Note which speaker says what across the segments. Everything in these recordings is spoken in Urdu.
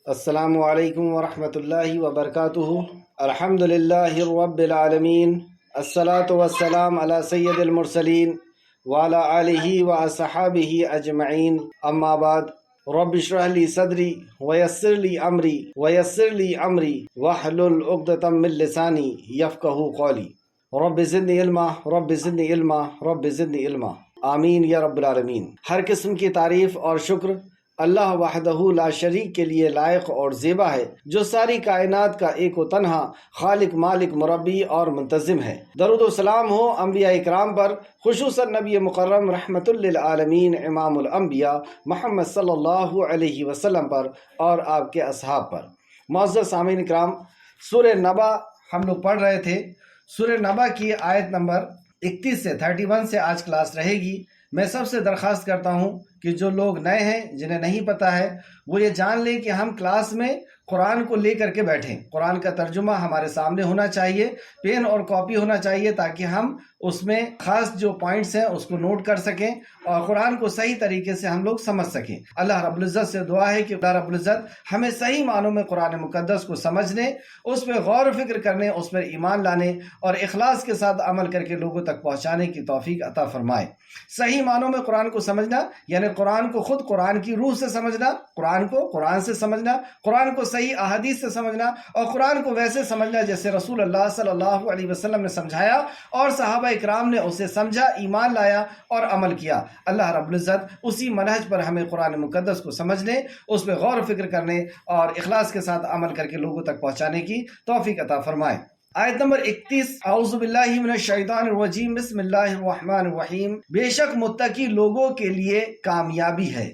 Speaker 1: السلام علیکم ورحمۃ اللہ وبرکاتہ۔ الحمدللہ رب العالمین، الصلاۃ والسلام علی سید المرسلین وعلی آلہ واصحابہ اجمعین، اما بعد۔ رب اشرح لی صدری ویسر لی امری واحلل عقدۃ من لسانی یفقہوا قولی۔ رب زدنی علما رب زدنی علما رب زدنی علما، آمین یا رب العالمین۔ ہر قسم کی تعریف اور شکر اللہ وحدہ لا شریک کے لیے لائق اور زیبا ہے، جو ساری کائنات کا ایک و تنہا خالق، مالک، مربی اور منتظم ہے۔ درود و سلام ہو انبیاء اکرام پر، خصوصاً نبی مکرم رحمت للعالمین امام الانبیاء محمد صلی اللہ علیہ وسلم پر اور آپ کے اصحاب پر۔ معزز سامعین اکرام، سورہ نبا ہم لوگ پڑھ رہے تھے۔ سورہ نبا کی آیت نمبر 31 سے 31 سے آج کلاس رہے گی۔ میں سب سے درخواست کرتا ہوں کہ جو لوگ نئے ہیں، جنہیں نہیں پتہ ہے، وہ یہ جان لیں کہ ہم کلاس میں قرآن کو لے کر کے بیٹھیں۔ قرآن کا ترجمہ ہمارے سامنے ہونا چاہیے، پین اور کاپی ہونا چاہیے، تاکہ ہم اس میں خاص جو پوائنٹس ہیں اس کو نوٹ کر سکیں اور قرآن کو صحیح طریقے سے ہم لوگ سمجھ سکیں۔ اللہ رب العزت سے دعا ہے کہ اللہ رب العزت ہمیں صحیح معنوں میں قرآن مقدس کو سمجھنے، اس پہ غور و فکر کرنے، اس پر ایمان لانے اور اخلاص کے ساتھ عمل کر کے لوگوں تک پہنچانے کی توفیق عطا فرمائے۔ صحیح معنوں میں قرآن کو سمجھنا یعنی قرآن کو خود قرآن کی روح سے سمجھنا، قرآن کو قرآن سے سمجھنا، قرآن کو صحیح احادیث سے سمجھنا، اور قرآن کو ویسے سمجھنا جیسے رسول اللہ صلی اللہ علیہ وسلم نے سمجھایا اور صحابہ اکرام نے اسے سمجھا، ایمان لایا اور عمل کیا۔ اللہ رب العزت اسی منہج پر ہمیں قرآن مقدس کو سمجھنے، اس پہ غور و فکر کرنے اور اخلاص کے ساتھ عمل کر کے لوگوں تک پہنچانے کی توفیق عطا فرمائے۔ آیت نمبر 31، اعوذ باللہ من الشیطان الرجیم، بسم اللہ الرحمن الرحیم۔ بے شک متقی لوگوں کے لیے کامیابی ہے۔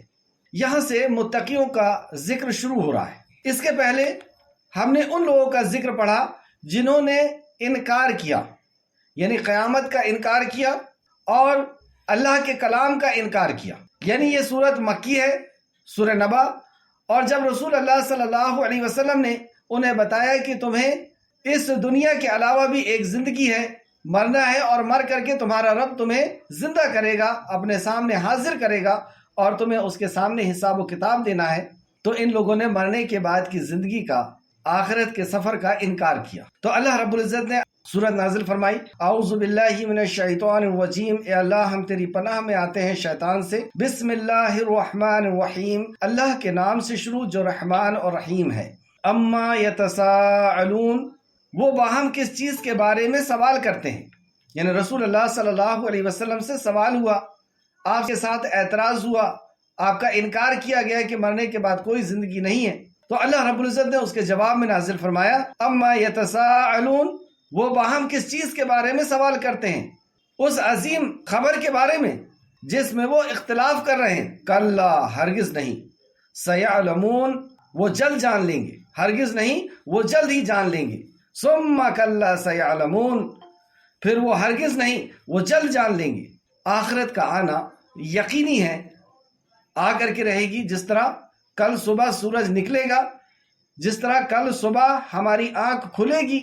Speaker 1: یہاں سے متقیوں کا ذکر شروع ہو رہا ہے۔ اس کے پہلے ہم نے ان لوگوں کا ذکر پڑھا جنہوں نے انکار کیا، یعنی قیامت کا انکار کیا اور اللہ کے کلام کا انکار کیا۔ یعنی یہ سورت مکی ہے، سورہ نبا، اور جب رسول اللہ صلی اللہ علیہ وسلم نے انہیں بتایا کہ تمہیں اس دنیا کے علاوہ بھی ایک زندگی ہے، مرنا ہے، اور مر کر کے تمہارا رب تمہیں زندہ کرے گا، اپنے سامنے حاضر کرے گا اور تمہیں اس کے سامنے حساب و کتاب دینا ہے، تو ان لوگوں نے مرنے کے بعد کی زندگی کا، آخرت کے سفر کا انکار کیا۔ تو اللہ رب العزت نے سورت نازل فرمائی، اعوذ باللہ من الشیطان الرجیم، اے اللہ ہم تیری پناہ میں آتے ہیں شیطان سے۔ بسم اللہ الرحمن الرحیم، اللہ کے نام سے شروع جو رحمان اور رحیم ہے۔ اما یتساءلون، وہ باہم کس چیز کے بارے میں سوال کرتے ہیں، یعنی رسول اللہ صلی اللہ علیہ وسلم سے سوال ہوا، آپ کے ساتھ اعتراض ہوا، آپ کا انکار کیا گیا کہ مرنے کے بعد کوئی زندگی نہیں ہے، تو اللہ رب العزت نے اس کے جواب میں نازل فرمایا، اما یتساءلون، وہ باہم کس چیز کے بارے میں سوال کرتے ہیں، اس عظیم خبر کے بارے میں جس میں وہ اختلاف کر رہے ہیں۔ کلا، ہرگز نہیں، سیعلمون، وہ جلد جان لیں گے، ہرگز نہیں، وہ جلد ہی جان لیں گے۔ ثم کلا سیعلمون، پھر وہ ہرگز نہیں، وہ جلد جان لیں گے۔ آخرت کا آنا یقینی ہے، آ کر کے رہے گی۔ جس طرح کل صبح سورج نکلے گا، جس طرح کل صبح ہماری آنکھ کھلے گی،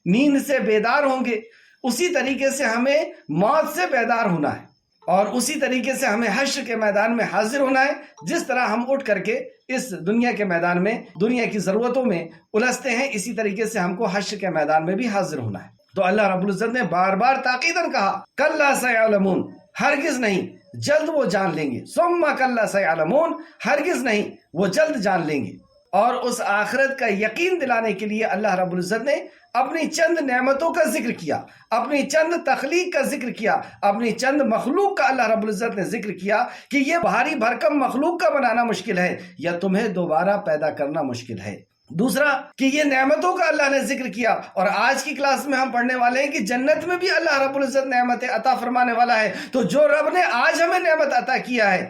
Speaker 1: نیند سے بیدار ہوں گے، اسی طریقے سے ہمیں موت سے بیدار ہونا ہے، اور اسی طریقے سے ہمیں حشر کے میدان میں حاضر ہونا ہے۔ جس طرح ہم اٹھ کر کے اس دنیا کے میدان میں دنیا کی ضرورتوں میں الجھتے ہیں، اسی طریقے سے ہم کو حشر کے میدان میں بھی حاضر ہونا ہے۔ تو اللہ رب العزت نے بار بار تاکیداً کہا، کلا سیعلمون، ہرگز نہیں، جلد وہ جان لیں گے۔ ثم کلا سیعلمون، ہرگز نہیں، وہ جلد جان لیں گے۔ اور اس آخرت کا یقین دلانے کے لیے اللہ رب العزت نے اپنی چند نعمتوں کا ذکر کیا، اپنی چند تخلیق کا ذکر کیا، اپنی چند مخلوق کا اللہ رب العزت نے ذکر کیا کہ یہ بھاری بھرکم مخلوق کا بنانا مشکل ہے یا تمہیں دوبارہ پیدا کرنا مشکل ہے۔ دوسرا کہ یہ نعمتوں کا اللہ نے ذکر کیا، اور آج کی کلاس میں ہم پڑھنے والے ہیں کہ جنت میں بھی اللہ رب العزت نعمتیں عطا فرمانے والا ہے۔ تو جو رب نے آج ہمیں نعمت عطا کیا ہے،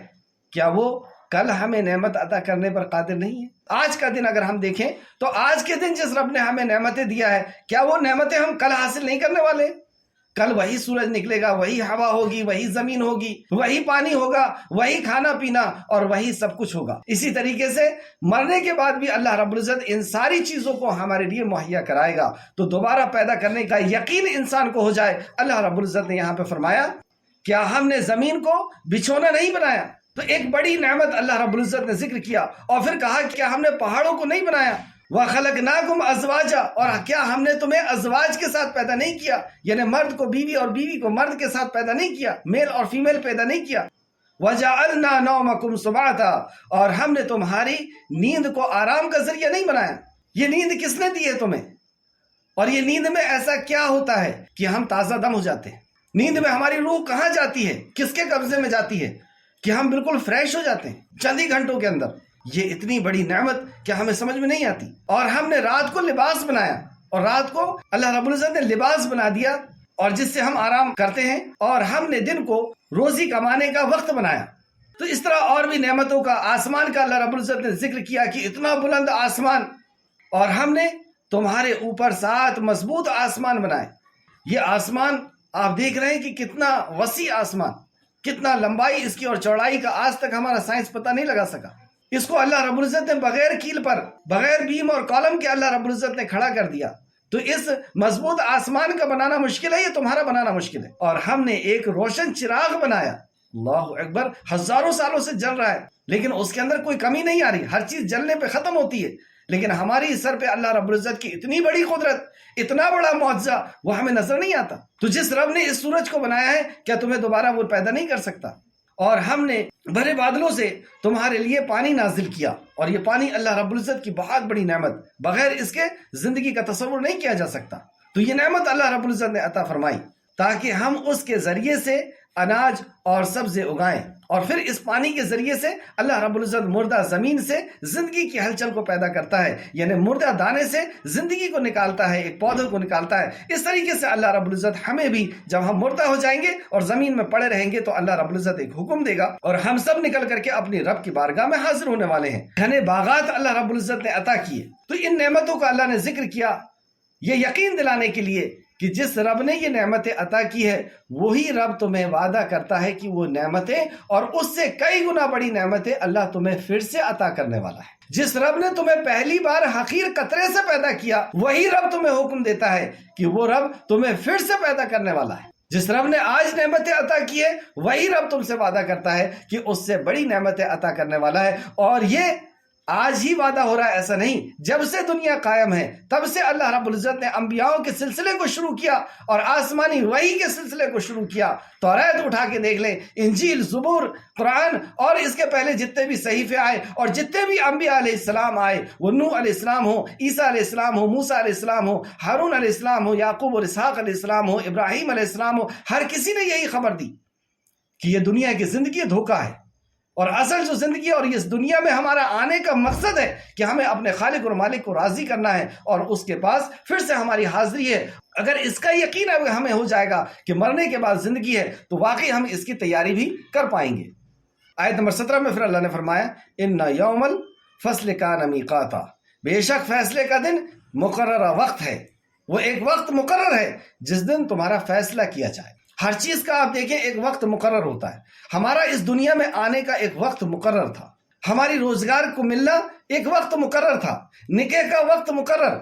Speaker 1: کیا وہ کل ہمیں نعمت عطا کرنے پر قادر نہیں ہے؟ آج کا دن اگر ہم دیکھیں تو آج کے دن جس رب نے ہمیں نعمتیں دیا ہے، کیا وہ نعمتیں ہم کل حاصل نہیں کرنے والے؟ کل وہی سورج نکلے گا، وہی ہوا ہوگی، وہی زمین ہوگی، وہی پانی ہوگا، وہی کھانا پینا اور وہی سب کچھ ہوگا۔ اسی طریقے سے مرنے کے بعد بھی اللہ رب العزت ان ساری چیزوں کو ہمارے لیے مہیا کرائے گا، تو دوبارہ پیدا کرنے کا یقین انسان کو ہو جائے۔ اللہ رب العزت نے یہاں پہ فرمایا، کیا ہم نے زمین کو بچھونا نہیں بنایا؟ تو ایک بڑی نعمت اللہ رب العزت نے ذکر کیا اور پھر کہا کہ کیا ہم نے پہاڑوں کو نہیں بنایا؟ وَخَلَقْنَاكُمْ أَزْوَاجًا، اور کیا ہم نے تمہیں ازواج کے ساتھ پیدا نہیں کیا؟ یعنی مرد کو بیوی اور بیوی کو مرد کے ساتھ پیدا نہیں کیا، میل اور فیمیل پیدا نہیں کیا؟ وَجَعَلْنَا نَوْمَكُمْ سُبَاتًا، اور ہم نے تمہاری نیند کو آرام کا ذریعہ نہیں بنایا؟ یہ نیند کس نے دی ہے تمہیں؟ اور یہ نیند میں ایسا کیا ہوتا ہے کہ ہم تازہ دم ہو جاتے ہیں؟ نیند میں ہماری روح کہاں جاتی ہے، کس کے قبضے میں جاتی ہے کہ ہم بالکل فریش ہو جاتے ہیں چند ہی گھنٹوں کے اندر؟ یہ اتنی بڑی نعمت کہ ہمیں سمجھ میں نہیں آتی۔ اور ہم نے رات کو لباس بنایا، اور رات کو اللہ رب العزت نے لباس بنا دیا اور جس سے ہم آرام کرتے ہیں، اور ہم نے دن کو روزی کمانے کا وقت بنایا۔ تو اس طرح اور بھی نعمتوں کا، آسمان کا اللہ رب العزت نے ذکر کیا کہ اتنا بلند آسمان، اور ہم نے تمہارے اوپر 7 مضبوط آسمان بنائے۔ یہ آسمان آپ دیکھ رہے ہیں کہ کتنا وسیع آسمان، کتنا لمبائی اس کی اور چوڑائی کا آج تک ہمارا سائنس پتہ نہیں لگا سکا۔ اس کو اللہ رب العزت نے بغیر کیل پر، بغیر بیم اور کالم کے اللہ رب العزت نے کھڑا کر دیا۔ تو اس مضبوط آسمان کا بنانا مشکل ہے، یہ تمہارا بنانا مشکل ہے۔ اور ہم نے ایک روشن چراغ بنایا، اللہ اکبر، ہزاروں سالوں سے جل رہا ہے لیکن اس کے اندر کوئی کمی نہیں آ رہی، ہر چیز جلنے پہ ختم ہوتی ہے، لیکن ہماری سر پہ اللہ رب العزت کی اتنی بڑی قدرت، اتنا بڑا معجزہ وہ ہمیں نظر نہیں آتا۔ تو جس رب نے اس سورج کو بنایا ہے، کیا تمہیں دوبارہ وہ پیدا نہیں کر سکتا؟ اور ہم نے بھرے بادلوں سے تمہارے لیے پانی نازل کیا، اور یہ پانی اللہ رب العزت کی بہت بڑی نعمت، بغیر اس کے زندگی کا تصور نہیں کیا جا سکتا۔ تو یہ نعمت اللہ رب العزت نے عطا فرمائی تاکہ ہم اس کے ذریعے سے اناج اور سبزے اگائیں، اور پھر اس پانی کے ذریعے سے اللہ رب العزت مردہ زمین سے زندگی کی ہلچل کو پیدا کرتا ہے، یعنی مردہ دانے سے زندگی کو نکالتا ہے، ایک پودے کو نکالتا ہے۔ اس طریقے سے اللہ رب العزت ہمیں بھی، جب ہم مردہ ہو جائیں گے اور زمین میں پڑے رہیں گے تو اللہ رب العزت ایک حکم دے گا اور ہم سب نکل کر کے اپنی رب کی بارگاہ میں حاضر ہونے والے ہیں۔ گھنے باغات اللہ رب العزت نے عطا کیے۔ تو ان نعمتوں کا اللہ نے ذکر کیا یہ یقین دلانے کے لیے کہ جس رب نے یہ نعمتیں عطا کی ہے وہی رب تمہیں وعدہ کرتا ہے کہ وہ نعمتیں اور اس سے کئی گنا بڑی نعمتیں اللہ تمہیں پھر سے عطا کرنے والا ہے۔ جس رب نے تمہیں پہلی بار حقیر قطرے سے پیدا کیا وہی رب تمہیں حکم دیتا ہے کہ وہ رب تمہیں پھر سے پیدا کرنے والا ہے۔ جس رب نے آج نعمتیں عطا کی ہے وہی رب تم سے وعدہ کرتا ہے کہ اس سے بڑی نعمتیں عطا کرنے والا ہے۔ اور یہ آج ہی وعدہ ہو رہا ہے، ایسا نہیں، جب سے دنیا قائم ہے تب سے اللہ رب العزت نے انبیاءوں کے سلسلے کو شروع کیا اور آسمانی وحی کے سلسلے کو شروع کیا۔ توریت اٹھا کے دیکھ لیں، انجیل، زبور، قرآن اور اس کے پہلے جتنے بھی صحیفے آئے اور جتنے بھی انبیاء علیہ السلام آئے، وہ نوح علیہ السلام ہو، عیسیٰ علیہ السلام ہو، موسیٰ علیہ السلام ہو، ہارون علیہ السلام ہو، یعقوب اور اسحاق علیہ السلام ہو، ابراہیم علیہ السلام ہو، ہر کسی نے یہی خبر دی کہ یہ دنیا کی زندگی دھوکہ ہے، اور اصل جو زندگی اور اس دنیا میں ہمارا آنے کا مقصد ہے کہ ہمیں اپنے خالق اور مالک کو راضی کرنا ہے اور اس کے پاس پھر سے ہماری حاضری ہے۔ اگر اس کا یقین ہمیں ہو جائے گا کہ مرنے کے بعد زندگی ہے تو واقعی ہم اس کی تیاری بھی کر پائیں گے۔ آیت نمبر 17 میں پھر اللہ نے فرمایا ان یوم الفصل کان میقاتا، بے شک فیصلے کا دن مقررہ وقت ہے، وہ ایک وقت مقرر ہے جس دن تمہارا فیصلہ کیا جائے۔ ہر چیز کا آپ دیکھیں ایک وقت مقرر ہوتا ہے۔ ہمارا اس دنیا میں آنے کا ایک وقت مقرر تھا، ہماری روزگار کو ملنا ایک وقت مقرر تھا، نکاح کا وقت مقرر،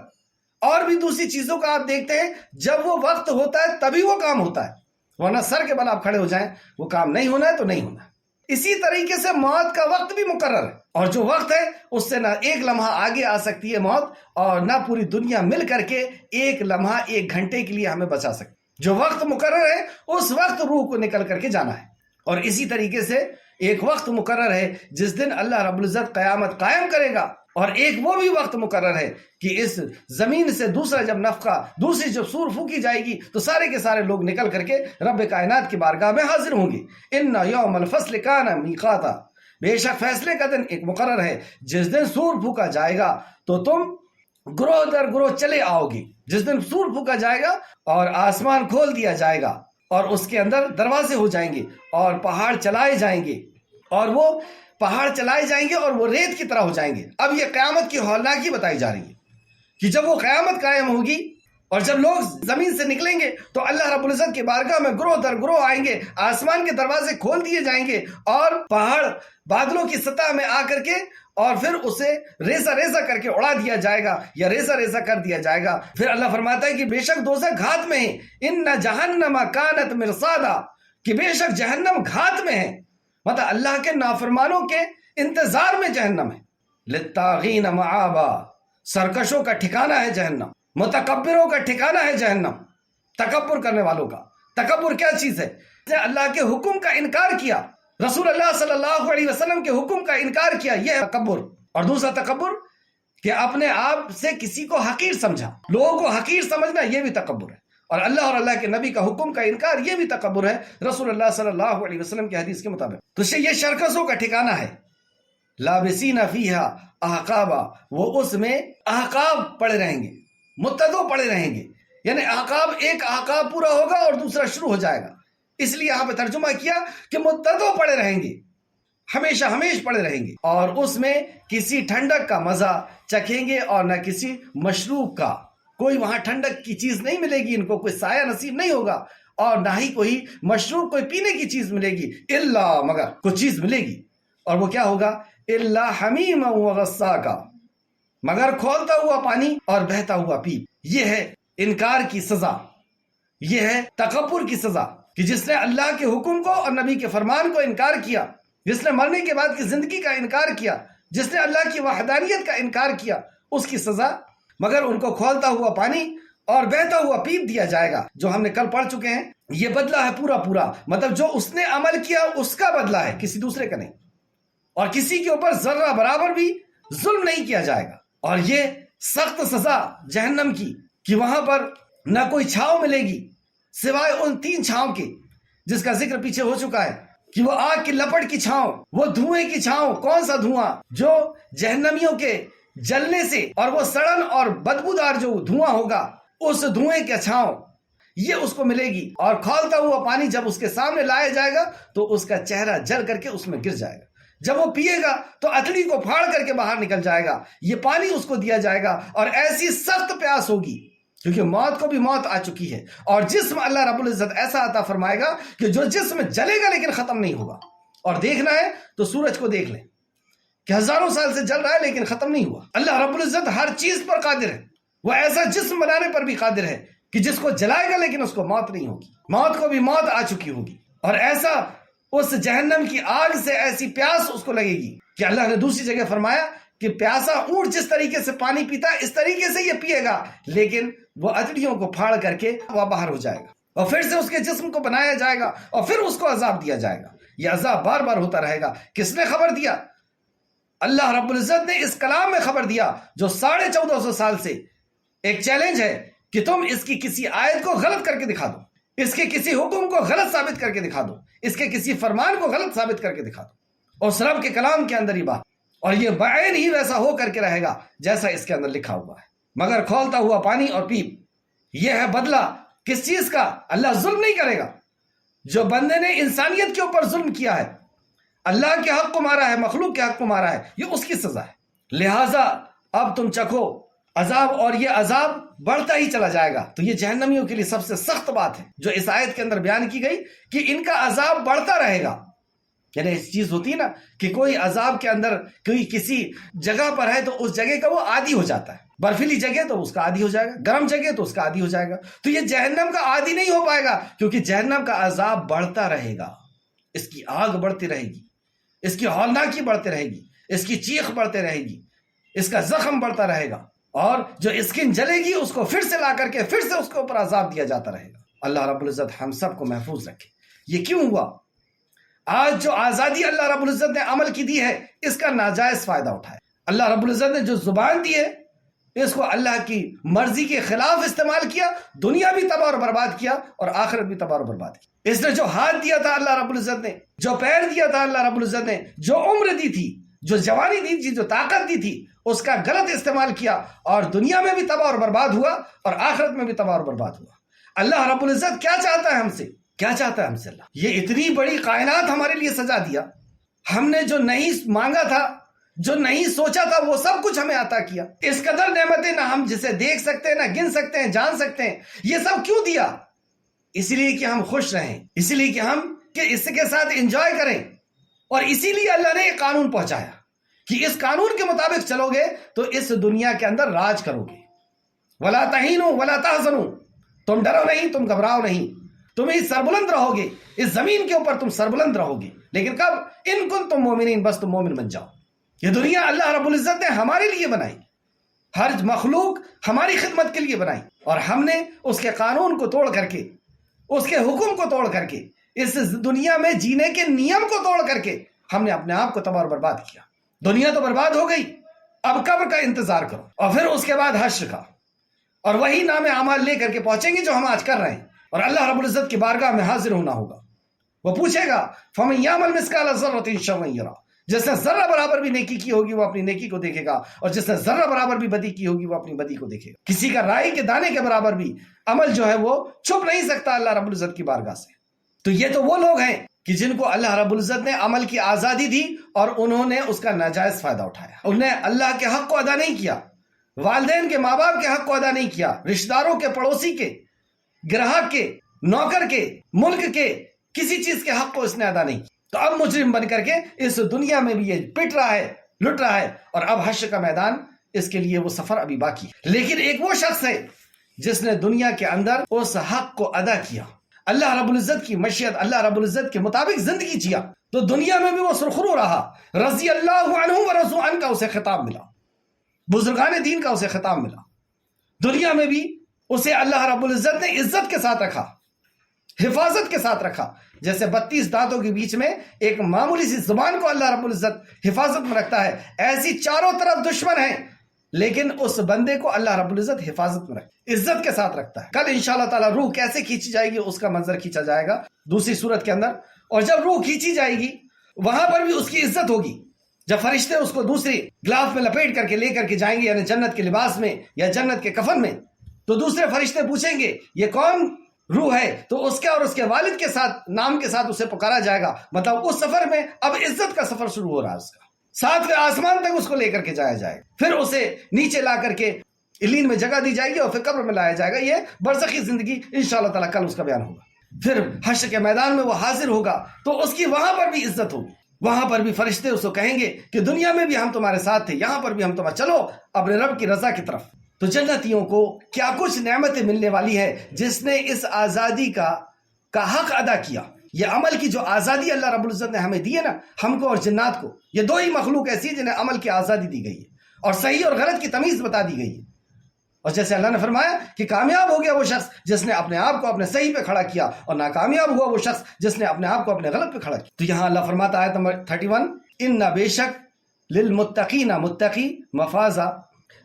Speaker 1: اور بھی دوسری چیزوں کا آپ دیکھتے ہیں جب وہ وقت ہوتا ہے تبھی وہ کام ہوتا ہے، ورنہ سر کے بل آپ کھڑے ہو جائیں وہ کام نہیں ہونا ہے تو نہیں ہونا۔ اسی طریقے سے موت کا وقت بھی مقرر ہے، اور جو وقت ہے اس سے نہ ایک لمحہ آگے آ سکتی ہے موت، اور نہ پوری دنیا مل کر کے ایک لمحہ ایک گھنٹے کے لیے ہمیں بچا سکتی۔ جو وقت مقرر ہے اس وقت روح کو نکل کر کے جانا ہے۔ اور اسی طریقے سے ایک وقت مقرر ہے جس دن اللہ رب العزت قیامت قائم کرے گا، اور ایک وہ بھی وقت مقرر ہے کہ اس زمین سے دوسرا جب نفخہ، دوسری جب سور پھونکی جائے گی تو سارے کے سارے لوگ نکل کر کے رب کائنات کی بارگاہ میں حاضر ہوں گے۔ ان یوم الفصل کان میقاتا، بے شک فیصلے کا دن ایک مقرر ہے، جس دن سور پھونکا جائے گا تو تم گروہ در گروہ چلے آؤ گی۔ جس دن سور پھونکا جائے گا اور آسمان کھول دیا جائے گا اور اس کے اندر دروازے ہو جائیں گے اور پہاڑ چلائے جائیں گے، اور وہ پہاڑ چلائے جائیں گے اور وہ ریت کی طرح ہو جائیں گے۔ اب یہ قیامت کی ہولناکی بتائی جا رہی ہے کہ جب وہ قیامت قائم ہوگی اور جب لوگ زمین سے نکلیں گے تو اللہ رب العزت کی بارگاہ میں گروہ در گروہ آئیں گے، آسمان کے دروازے کھول دیے جائیں گے اور پہاڑ بادلوں کی سطح میں آ کر کے اور پھر اسے ریزہ ریزہ کر کے اڑا دیا جائے گا یا ریزہ ریزہ کر دیا جائے گا۔ پھر اللہ فرماتا ہے کہ بے شک دوزخ گھات میں ہے، ان جہنم کانت مرصادا، کہ بے شک جہنم گھات میں ہے۔ مطلب اللہ کے نافرمانوں کے انتظار میں جہنم ہے. للطاغین مآبا، سرکشوں کا ٹھکانہ ہے جہنم، متکبروں کا ٹھکانہ ہے جہنم، تکبر کرنے والوں کا. تکبر کیا چیز ہے؟ اللہ کے حکم کا انکار کیا، رسول اللہ صلی اللہ علیہ وسلم کے حکم کا انکار کیا، یہ ہے تکبر. اور دوسرا تکبر کہ اپنے آپ سے کسی کو حقیر سمجھا، لوگوں کو حقیر سمجھنا، یہ بھی تکبر ہے. اور اللہ کے نبی کا حکم کا انکار، یہ بھی تکبر ہے رسول اللہ صلی اللہ علیہ وسلم کی حدیث کے مطابق. تو یہ شرکسوں کا ٹھکانہ ہے. لابسین فیہا احقابا، وہ اس میں احقاب پڑے رہیں گے، متدو پڑے رہیں گے. یعنی احقاب، ایک احقاب پورا ہوگا اور دوسرا شروع ہو جائے گا، اس لیے یہاں پہ ترجمہ کیا کہ متدو پڑے رہیں گے، ہمیشہ ہمیش پڑے رہیں گے. اور اس میں کسی ٹھنڈک کا مزہ چکھیں گے اور نہ کسی مشروب کا. کوئی وہاں ٹھنڈک کی چیز نہیں ملے گی ان کو، کوئی سایہ نصیب نہیں ہوگا، اور نہ ہی کوئی مشروب، کوئی پینے کی چیز ملے گی، الا مگر کچھ چیز ملے گی. اور وہ کیا ہوگا؟ الا حمیما وغساقا، مگر کھولتا ہوا پانی اور بہتا ہوا پیپ. یہ ہے انکار کی سزا، یہ ہے تکبر کی سزا، کہ جس نے اللہ کے حکم کو اور نبی کے فرمان کو انکار کیا، جس نے مرنے کے بعد کی زندگی کا انکار کیا، جس نے اللہ کی وحدانیت کا انکار کیا، اس کی سزا مگر ان کو کھولتا ہوا پانی اور بہتا ہوا پیپ دیا جائے گا، جو ہم نے کل پڑھ چکے ہیں. یہ بدلہ ہے پورا پورا، مطلب جو اس نے عمل کیا اس کا بدلہ ہے، کسی دوسرے کا نہیں. اور کسی کے اوپر ذرہ برابر بھی ظلم نہیں کیا جائے گا. اور یہ سخت سزا جہنم کی، کہ وہاں پر نہ کوئی چھاؤں ملے گی سوائے ان 3 چھاؤں کے، جس کا ذکر پیچھے ہو چکا ہے، کہ وہ آگ کی لپٹ کی چھاؤں، وہ دھوئیں کی چھاؤں. کون سا دھواں؟ جو جہنمیوں کے جلنے سے، اور وہ سڑن اور بدبودار جو دھواں ہوگا، اس دھوئیں کی چھاؤں یہ اس کو ملے گی. اور کھولتا ہوا پانی جب اس کے سامنے لایا جائے گا تو اس کا چہرہ جل کر کے اس میں گر جائے گا. جب وہ پیے گا تو اتڑی کو پھاڑ کر کے باہر نکل جائے گا. یہ پانی اس کو دیا جائے گا، اور ایسی سخت پیاس ہوگی، کیونکہ موت کو بھی موت آ چکی ہے. اور جسم اللہ رب العزت ایسا عطا فرمائے گا کہ جو جسم جلے گا لیکن ختم نہیں ہوگا. اور دیکھنا ہے تو سورج کو دیکھ لیں کہ ہزاروں سال سے جل رہا ہے لیکن ختم نہیں ہوا. اللہ رب العزت ہر چیز پر قادر ہے. وہ ایسا جسم بنانے پر بھی قادر ہے کہ جس کو جلائے گا لیکن اس کو موت نہیں ہوگی، موت کو بھی موت آ چکی ہوگی. اور ایسا اس جہنم کی آگ سے ایسی پیاس اس کو لگے گی کہ اللہ نے دوسری جگہ فرمایا کہ پیاسا اونٹ جس طریقے سے پانی پیتا ہے اس طریقے سے یہ پیے گا، لیکن وہ اتڑیوں کو پھاڑ کر کے وہ باہر ہو جائے گا، اور پھر سے اس کے جسم کو بنایا جائے گا، اور پھر اس کو عذاب دیا جائے گا. یہ عذاب بار بار ہوتا رہے گا. کس نے خبر دیا؟ اللہ رب العزت نے اس کلام میں خبر دیا، جو 1450 سال سے ایک چیلنج ہے کہ تم اس کی کسی آیت کو غلط کر کے دکھا دو، اس کے کسی حکم کو غلط ثابت کر کے دکھا دو، اس کے کسی فرمان کو غلط ثابت کر کے دکھا دو. اور اس رب کے کلام کے اندر ہی بات، اور یہ بعین ہی ویسا ہو کر کے رہے گا جیسا اس کے اندر لکھا ہوا ہے. مگر کھولتا ہوا پانی اور پیپ، یہ ہے بدلہ کس چیز کا؟ اللہ ظلم نہیں کرے گا. جو بندے نے انسانیت کے اوپر ظلم کیا ہے، اللہ کے حق کو مارا ہے، مخلوق کے حق کو مارا ہے، یہ اس کی سزا ہے. لہٰذا اب تم چکھو عذاب، اور یہ عذاب بڑھتا ہی چلا جائے گا. تو یہ جہنمیوں کے لیے سب سے سخت بات ہے جو اس آیت کے اندر بیان کی گئی، کہ ان کا عذاب بڑھتا رہے گا. یعنی اس چیز ہوتی ہے نا کہ کوئی عذاب کے اندر کوئی کسی جگہ پر ہے تو اس جگہ کا وہ عادی ہو جاتا ہے. برفیلی جگہ تو اس کا عادی ہو جائے گا، گرم جگہ تو اس کا عادی ہو جائے گا. تو یہ جہنم کا عادی نہیں ہو پائے گا، کیونکہ جہنم کا عذاب بڑھتا رہے گا. اس کی آگ بڑھتی رہے گی، اس کی ہولناکی بڑھتی رہے گی، اس کی چیخ بڑھتے رہے گی، اس کا زخم بڑھتا رہے گا، اور جو اسکن جلے گی اس کو پھر سے لا کر کے پھر سے اس کے اوپر عذاب دیا جاتا رہے گا. اللہ رب العزت ہم سب کو محفوظ رکھے. یہ کیوں ہوا؟ آج جو آزادی اللہ رب العزت نے عمل کی دی ہے، اس کا ناجائز فائدہ اٹھائے. اللہ رب العزت نے جو زبان دی ہے، اس کو اللہ کی مرضی کے خلاف استعمال کیا، دنیا بھی تباہ اور برباد کیا اور آخرت بھی تباہ اور برباد کی. اس نے جو ہاتھ دیا تھا اللہ رب العزت نے، جو پیر دیا تھا اللہ رب العزت نے، جو عمر دی تھی، جو جوانی دی تھی، جو طاقت دی تھی، اس کا غلط استعمال کیا، اور دنیا میں بھی تباہ اور برباد ہوا اور آخرت میں بھی تباہ اور برباد ہوا. اللہ رب العزت کیا چاہتا ہے ہم سے؟ کیا چاہتا ہے ہم سے اللہ؟ یہ اتنی بڑی کائنات ہمارے لیے سجا دیا، ہم نے جو نہیں مانگا تھا، جو نہیں سوچا تھا، وہ سب کچھ ہمیں عطا کیا. اس قدر نعمتیں نہ ہم جسے دیکھ سکتے ہیں، نہ گن سکتے ہیں، جان سکتے ہیں. یہ سب کیوں دیا؟ اسی لیے کہ ہم خوش رہیں، اسی لیے کہ ہم اس کے ساتھ انجوائے کریں. اور اسی لیے اللہ نے ایک قانون پہنچایا کہ اس قانون کے مطابق چلو گے تو اس دنیا کے اندر راج کرو گے. وَلَا تَهِنُوا وَلَا تَحْزَنُوا، تم ڈرو نہیں، تم گھبراؤ نہیں، تم ہی سربلند رہو گے، اس زمین کے اوپر تم سربلند رہو گے، لیکن کب؟ ان کنتم مومنین، بس تم مومن بن جاؤ۔ یہ دنیا اللہ رب العزت نے ہمارے لیے بنائی، ہر مخلوق ہماری خدمت کے لیے بنائی، اور ہم نے اس کے قانون کو توڑ کر کے، اس کے حکم کو توڑ کر کے، اس دنیا میں جینے کے نیم کو توڑ کر کے ہم نے اپنے آپ کو تباہ اور برباد کیا۔ دنیا تو برباد ہو گئی، اب قبر کا انتظار کرو، اور پھر اس کے بعد حشر کا، اور وہی نام اعمال لے کر کے پہنچیں گے جو ہم آج کر رہے ہیں، اور اللہ رب العزت کی بارگاہ میں حاضر ہونا ہوگا۔ وہ پوچھے گا فَمَن يَعْمَلْ مِثْقَالَ ذَرَّةٍ شَرًّا يَرَهُ، جس نے ذرہ برابر بھی نیکی کی ہوگی وہ اپنی نیکی کو دیکھے گا، اور جس نے ذرہ برابر بھی بدی کی ہوگی وہ اپنی بدی کو دیکھے گا۔ کسی کا رائی کے دانے کے برابر بھی عمل جو ہے وہ چھپ نہیں سکتا اللہ رب العزت کی بارگاہ سے۔ تو یہ تو وہ لوگ ہیں کہ جن کو اللہ رب العزت نے عمل کی آزادی دی اور انہوں نے اس کا ناجائز فائدہ اٹھایا، انہوں نے اللہ کے حق کو ادا نہیں کیا، والدین کے، ماں باپ کے حق کو ادا نہیں کیا، رشتہ داروں کے، پڑوسی کے، گراہک کے، نوکر کے، ملک کے، کسی چیز کے حق کو اس نے ادا نہیں کیا۔ تو اب مجرم بن کر کے اس دنیا میں بھی یہ پٹ رہا ہے، لٹ رہا ہے، اور اب حشر کا میدان، اس کے لیے وہ سفر ابھی باقی ہے۔ لیکن ایک وہ شخص ہے جس نے دنیا کے اندر اس حق کو ادا کیا، اللہ رب العزت کی مشیت، اللہ رب العزت کے مطابق زندگی جیا، تو دنیا میں بھی وہ سرخرو رہا، رضی اللہ عنہ ورضوا عنہ کا اسے خطاب ملا، بزرگان دین کا اسے خطاب ملا۔ دنیا میں بھی اسے اللہ رب العزت نے عزت کے ساتھ رکھا، حفاظت کے ساتھ رکھا، جیسے 32 دانتوں کے بیچ میں ایک معمولی سی زبان کو اللہ رب العزت حفاظت میں رکھتا ہے، ایسی چاروں طرف دشمن ہیں لیکن اس بندے کو اللہ رب العزت حفاظت میں رکھتا ہے، عزت کے ساتھ رکھتا ہے۔ کل انشاءاللہ تعالی روح کیسے کھینچی جائے گی اس کا منظر کھینچا جائے گا دوسری صورت کے اندر، اور جب روح کھینچی جائے گی وہاں پر بھی اس کی عزت ہوگی۔ جب فرشتے اس کو دوسری گلاف میں لپیٹ کر کے لے کر کے جائیں گے، یعنی جنت کے لباس میں یا جنت کے کفن میں، تو دوسرے فرشتے پوچھیں گے یہ کون روح ہے، تو اس کے اور اس کے والد کے ساتھ، نام کے ساتھ اسے پکارا جائے گا، مطلب اس سفر میں اب عزت کا سفر شروع ہو رہا ہے اس کا، 7ویں آسمان تک اس کو لے کر کے جایا جائے گا، پھر اسے نیچے لا کر کے علین میں جگہ دی جائے گی اور پھر قبر میں لایا جائے گا۔ یہ برزخی زندگی انشاءاللہ تعالیٰ کل اس کا بیان ہوگا۔ پھر حشر کے میدان میں وہ حاضر ہوگا تو اس کی وہاں پر بھی عزت ہوگی، وہاں پر بھی فرشتے اس کو کہیں گے کہ دنیا میں بھی ہم تمہارے ساتھ تھے، یہاں پر بھی ہم تمہارے، چلو اپنے رب کی رضا کی طرف۔ تو جنتیوں کو کیا کچھ نعمتیں ملنے والی ہے جس نے اس آزادی کا حق ادا کیا۔ یہ عمل کی جو آزادی اللہ رب العزت نے ہمیں دی ہے نا، ہم کو اور جنات کو، یہ دو ہی مخلوق ایسی جنہیں عمل کی آزادی دی گئی ہے اور صحیح اور غلط کی تمیز بتا دی گئی ہے۔ اور جیسے اللہ نے فرمایا کہ کامیاب ہو گیا وہ شخص جس نے اپنے آپ کو اپنے صحیح پہ کھڑا کیا، اور ناکامیاب ہوا وہ شخص جس نے اپنے آپ کو اپنے غلط پہ کھڑا کیا۔ تو یہاں اللہ فرماتا ہے نمبر 31، ان بے شک للمتقین، متقی مفازہ،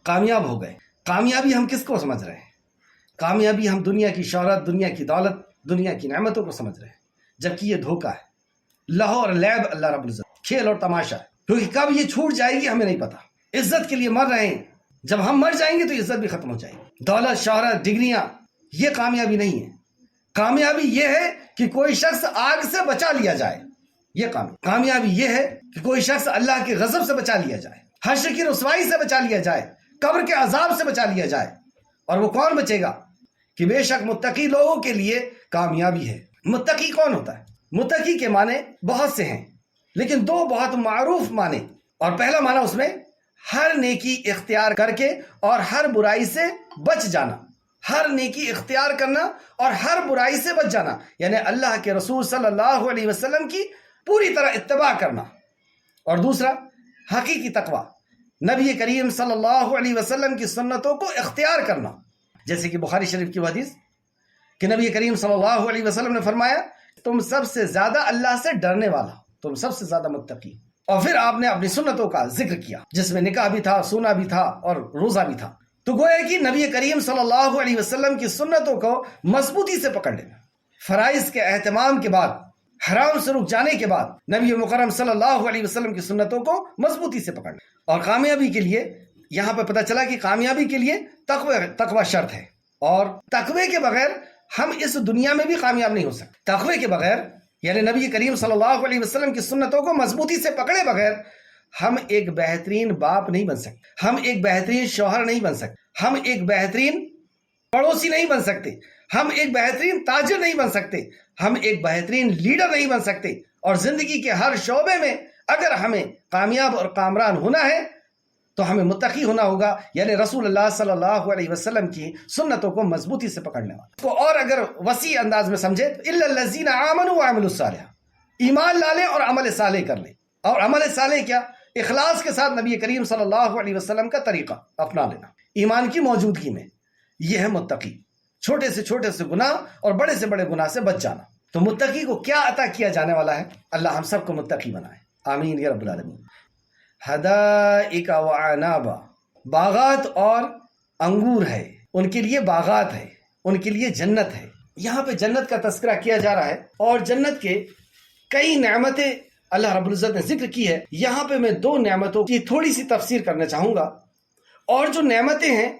Speaker 1: کامیاب ہو گئے۔ کامیابی ہم کس کو سمجھ رہے ہیں؟ کامیابی ہم دنیا کی شہرت، دنیا کی دولت، دنیا کی نعمتوں کو سمجھ رہے ہیں، جبکہ یہ دھوکہ ہے، لہو اور لیب اللہ رب العزت، کھیل اور تماشا ہے، کیونکہ کب یہ چھوٹ جائے گی ہمیں نہیں پتا۔ عزت کے لیے مر رہے ہیں، جب ہم مر جائیں گے تو عزت بھی ختم ہو جائے گی۔ دولت، شہرت، ڈگریاں، یہ کامیابی نہیں ہے۔ کامیابی یہ ہے کہ کوئی شخص آگ سے بچا لیا جائے، یہ کامیابی یہ ہے کہ کوئی شخص اللہ کے غضب سے بچا لیا جائے، حشر کی رسوائی سے بچا لیا جائے، قبر کے عذاب سے بچا لیا جائے۔ اور وہ کون بچے گا؟ کہ بے شک متقی لوگوں کے لیے کامیابی ہے۔ متقی کون ہوتا ہے؟ متقی کے معنی بہت سے ہیں، لیکن دو بہت معروف معنی، اور پہلا معنی اس میں ہر نیکی اختیار کر کے اور ہر برائی سے بچ جانا، ہر نیکی اختیار کرنا اور ہر برائی سے بچ جانا، یعنی اللہ کے رسول صلی اللہ علیہ وسلم کی پوری طرح اتباع کرنا۔ اور دوسرا حقیقی تقوی، نبی کریم صلی اللہ علیہ وسلم کی سنتوں کو اختیار کرنا، جیسے کہ بخاری شریف کی حدیث کہ نبی کریم صلی اللہ علیہ وسلم نے فرمایا تم سب سے زیادہ اللہ سے ڈرنے والا، تم سب سے زیادہ متقی۔ اور پھر آپ نے اپنی سنتوں کا ذکر کیا جس میں نکاح بھی تھا، سونا بھی تھا اور روزہ بھی تھا۔ تو گویا کہ نبی کریم صلی اللہ علیہ وسلم کی سنتوں کو مضبوطی سے پکڑ لینا، فرائض کے اہتمام کے بعد، حرام سے رک جانے کے بعد نبی مکرم صلی اللہ علیہ وسلم کی سنتوں کو مضبوطی سے پکڑنا۔ اور کامیابی کے لیے یہاں پہ پتہ چلا کہ کامیابی کے لیے تقوی شرط ہے، اور تقوی کے بغیر ہم اس دنیا میں بھی کامیاب نہیں ہو سکتے۔ تقوی کے بغیر، یعنی نبی کریم صلی اللہ علیہ وسلم کی سنتوں کو مضبوطی سے پکڑے بغیر ہم ایک بہترین باپ نہیں بن سکتے، ہم ایک بہترین شوہر نہیں بن سکتے، ہم ایک بہترین پڑوسی نہیں بن سکتے، ہم ایک بہترین تاجر نہیں بن سکتے، ہم ایک بہترین لیڈر نہیں بن سکتے۔ اور زندگی کے ہر شعبے میں اگر ہمیں کامیاب اور کامران ہونا ہے تو ہمیں متقی ہونا ہوگا، یعنی رسول اللہ صلی اللہ علیہ وسلم کی سنتوں کو مضبوطی سے پکڑنے والا. کو اور اگر وسیع انداز میں سمجھے تو الا الذین آمنوا وعملوا الصالحات، ایمان لا لیں اور عمل صالح کر لیں. اور عمل صالح کیا؟ اخلاص کے ساتھ نبی کریم صلی اللہ علیہ وسلم کا طریقہ اپنا لینا ایمان کی موجودگی میں. یہ ہے متقی، چھوٹے سے گناہ اور بڑے سے بڑے گناہ سے بچ جانا. تو متقی کو کیا عطا کیا جانے والا ہے؟ اللہ ہم سب کو متقی بنائے، آمین یا رب العالمین. حدائق وعنابا، باغات اور انگور ہے، ان کے لیے باغات ہے، ان کے لیے جنت ہے. یہاں پہ جنت کا تذکرہ کیا جا رہا ہے اور جنت کے کئی نعمتیں اللہ رب العزت نے ذکر کی ہے. یہاں پہ میں 2 نعمتوں کی تھوڑی سی تفسیر کرنا چاہوں گا، اور جو نعمتیں ہیں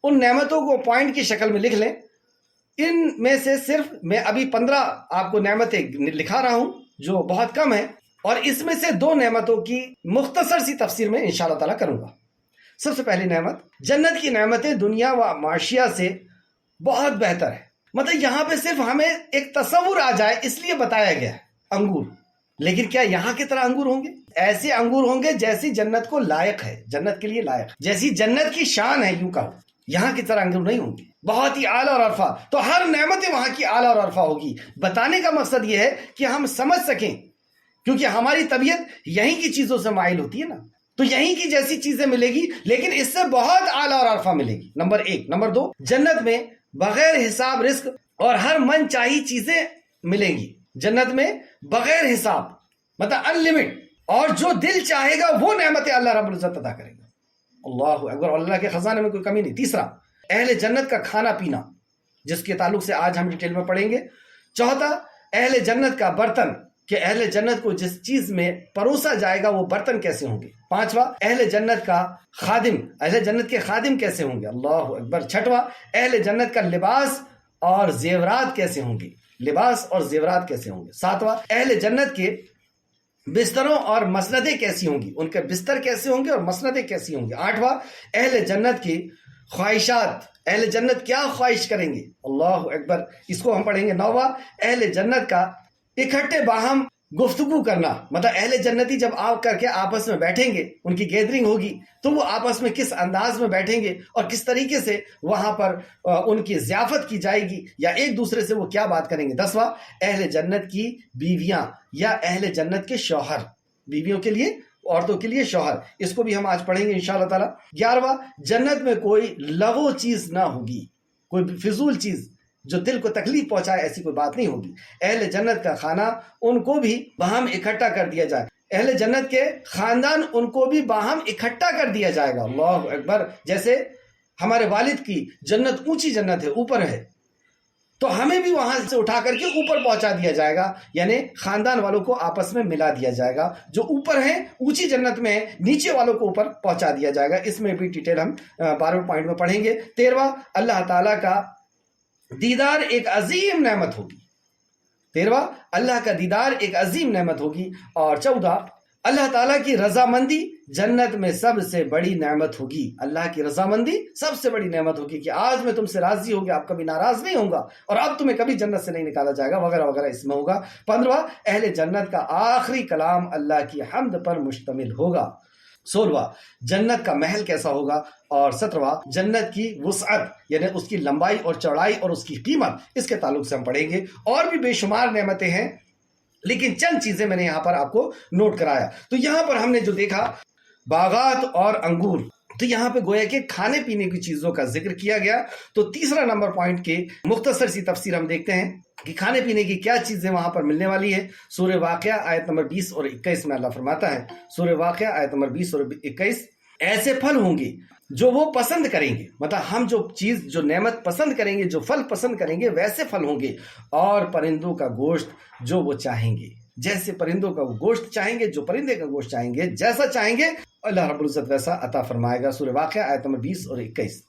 Speaker 1: ان نعمتوں کو پوائنٹ کی شکل میں لکھ لیں. ان میں سے صرف میں ابھی 15 آپ کو نعمتیں لکھا رہا ہوں جو بہت کم ہے، اور اس میں سے 2 نعمتوں کی مختصر سی تفسیر میں انشاءاللہ تعالیٰ کروں گا. سب سے پہلی نعمت، جنت کی نعمتیں دنیا و معاشیہ سے بہت بہتر ہے. مطلب یہاں پہ صرف ہمیں ایک تصور آ جائے اس لیے بتایا گیا ہے انگور. لیکن کیا یہاں کی طرح انگور ہوں گے؟ ایسے انگور ہوں گے جیسی جنت کو لائق ہے، جنت کے لیے لائق، جیسی جنت کی شان ہے، یوں کہو. یہاں کی طرح انگور نہیں ہوں گے، بہت ہی اعلیٰ اور عرفہ. تو ہر نعمتیں وہاں کی اعلیٰ اور عرفہ ہوگی. بتانے کا مقصد یہ ہے کہ ہم سمجھ سکیں، کیونکہ ہماری طبیعت یہیں کی چیزوں سے مائل ہوتی ہے نا، تو یہیں کی جیسی چیزیں ملے گی لیکن اس سے بہت اعلیٰ اور عرفہ ملے گی. نمبر 1. نمبر 2، جنت میں بغیر حساب رزق اور ہر من چاہی چیزیں ملیں گی. جنت میں بغیر حساب، مطلب ان لمٹ، اور جو دل چاہے گا وہ نعمتیں اللہ رب العزت عطا کرے گا. اللہ اکبر، اللہ کے خزانے میں کوئی کمی نہیں. تیسرا، اہل جنت کا کھانا پینا، جس کے تعلق سے آج ہم ڈیٹیل میں پڑھیں گے. چوتھا، اہل جنت کا برتن، کہ اہل جنت کو جس چیز میں پروسا جائے گا وہ برتن کیسے ہوں گے. پانچواں، اہل جنت کا خادم، اہل جنت کے خادم کیسے ہوں گے. اللہ اکبر. چھٹواں، اہل جنت کا لباس اور زیورات کیسے ہوں گے، لباس اور زیورات کیسے ہوں گے. ساتواں، اہل جنت کے بستروں اور مسندیں کیسی ہوں گی، ان کے بستر کیسے ہوں گے اور مسندیں کیسی ہوں گی. آٹھواں، اہل جنت کی خواہشات، اہل جنت کیا خواہش کریں گے. اللہ اکبر، اس کو ہم پڑھیں گے. نوواں، اہل جنت کا اکٹھے باہم گفتگو کرنا، مطلب اہل جنتی جب آ کر کے آپس میں بیٹھیں گے، ان کی گیدرنگ ہوگی تو وہ آپس میں کس انداز میں بیٹھیں گے اور کس طریقے سے وہاں پر ان کی ضیافت کی جائے گی، یا ایک دوسرے سے وہ کیا بات کریں گے. 10واں، اہل جنت کی بیویاں یا اہل جنت کے شوہر، بیویوں کے لیے، عورتوں کے لیے شوہر، اس کو بھی ہم آج پڑھیں گے انشاءاللہ تعالی. 11واں، جنت میں کوئی لغو چیز نہ ہوگی، کوئی فضول چیز جو دل کو تکلیف پہنچائے ایسی کوئی بات نہیں ہوگی. اہل جنت کا کھانا ان کو بھی باہم اکٹھا کر دیا جائے، اہل جنت کے خاندان ان کو بھی باہم اکٹھا کر دیا جائے گا. اللہ اکبر. جیسے ہمارے والد کی جنت اونچی جنت ہے، اوپر ہے، تو ہمیں بھی وہاں سے اٹھا کر کے اوپر پہنچا دیا جائے گا، یعنی خاندان والوں کو آپس میں ملا دیا جائے گا. جو اوپر ہیں اونچی جنت میں ہیں، نیچے والوں کو اوپر پہنچا دیا جائے گا. اس میں بھی ڈیٹیل ہم 12 پوائنٹ میں پڑھیں گے. 13واں، اللہ تعالیٰ کا دیدار ایک عظیم نعمت ہوگی. 13واں، اللہ کا دیدار ایک عظیم نعمت ہوگی. اور 14، اللہ تعالیٰ کی رضامندی جنت میں سب سے بڑی نعمت ہوگی. اللہ کی رضامندی سب سے بڑی نعمت ہوگی کہ آج میں تم سے راضی ہو گیا، آپ کبھی ناراض نہیں ہوں گا، اور اب تمہیں کبھی جنت سے نہیں نکالا جائے گا، وغیرہ وغیرہ اس میں ہوگا. 15واں، اہل جنت کا آخری کلام اللہ کی حمد پر مشتمل ہوگا. 16واں، جنت کا محل کیسا ہوگا. اور 17واں، جنت کی وسعت، یعنی اس کی لمبائی اور چوڑائی اور اس کی قیمت، اس کے تعلق سے ہم پڑھیں گے. اور بھی بے شمار نعمتیں ہیں، لیکن چند چیزیں میں نے یہاں پر آپ کو نوٹ کرایا. تو یہاں پر ہم نے جو دیکھا باغات اور انگور، تو یہاں پہ گویا کہ کھانے پینے کی چیزوں کا ذکر کیا گیا. تو تیسرا نمبر پوائنٹ کی مختصر سی تفسیر ہم دیکھتے ہیں کہ کھانے پینے کی کیا چیزیں وہاں پر ملنے والی ہے. سورہ واقعہ آیت نمبر 20 اور 21 میں اللہ فرماتا ہے، سورہ واقعہ آیت نمبر 20 اور 21، ایسے پھل ہوں گے جو وہ پسند کریں گے، مطلب ہم جو نعمت پسند کریں گے، جو پھل پسند کریں گے ویسے پھل ہوں گے. اور پرندوں کا گوشت جو وہ چاہیں گے، جیسے پرندوں کا گوشت چاہیں گے، جو پرندے کا گوشت چاہیں گے، جیسا چاہیں گے اللہ رب العزت ویسا عطا فرمائے گا. سورہ واقعہ آیت نمبر 20 اور 21.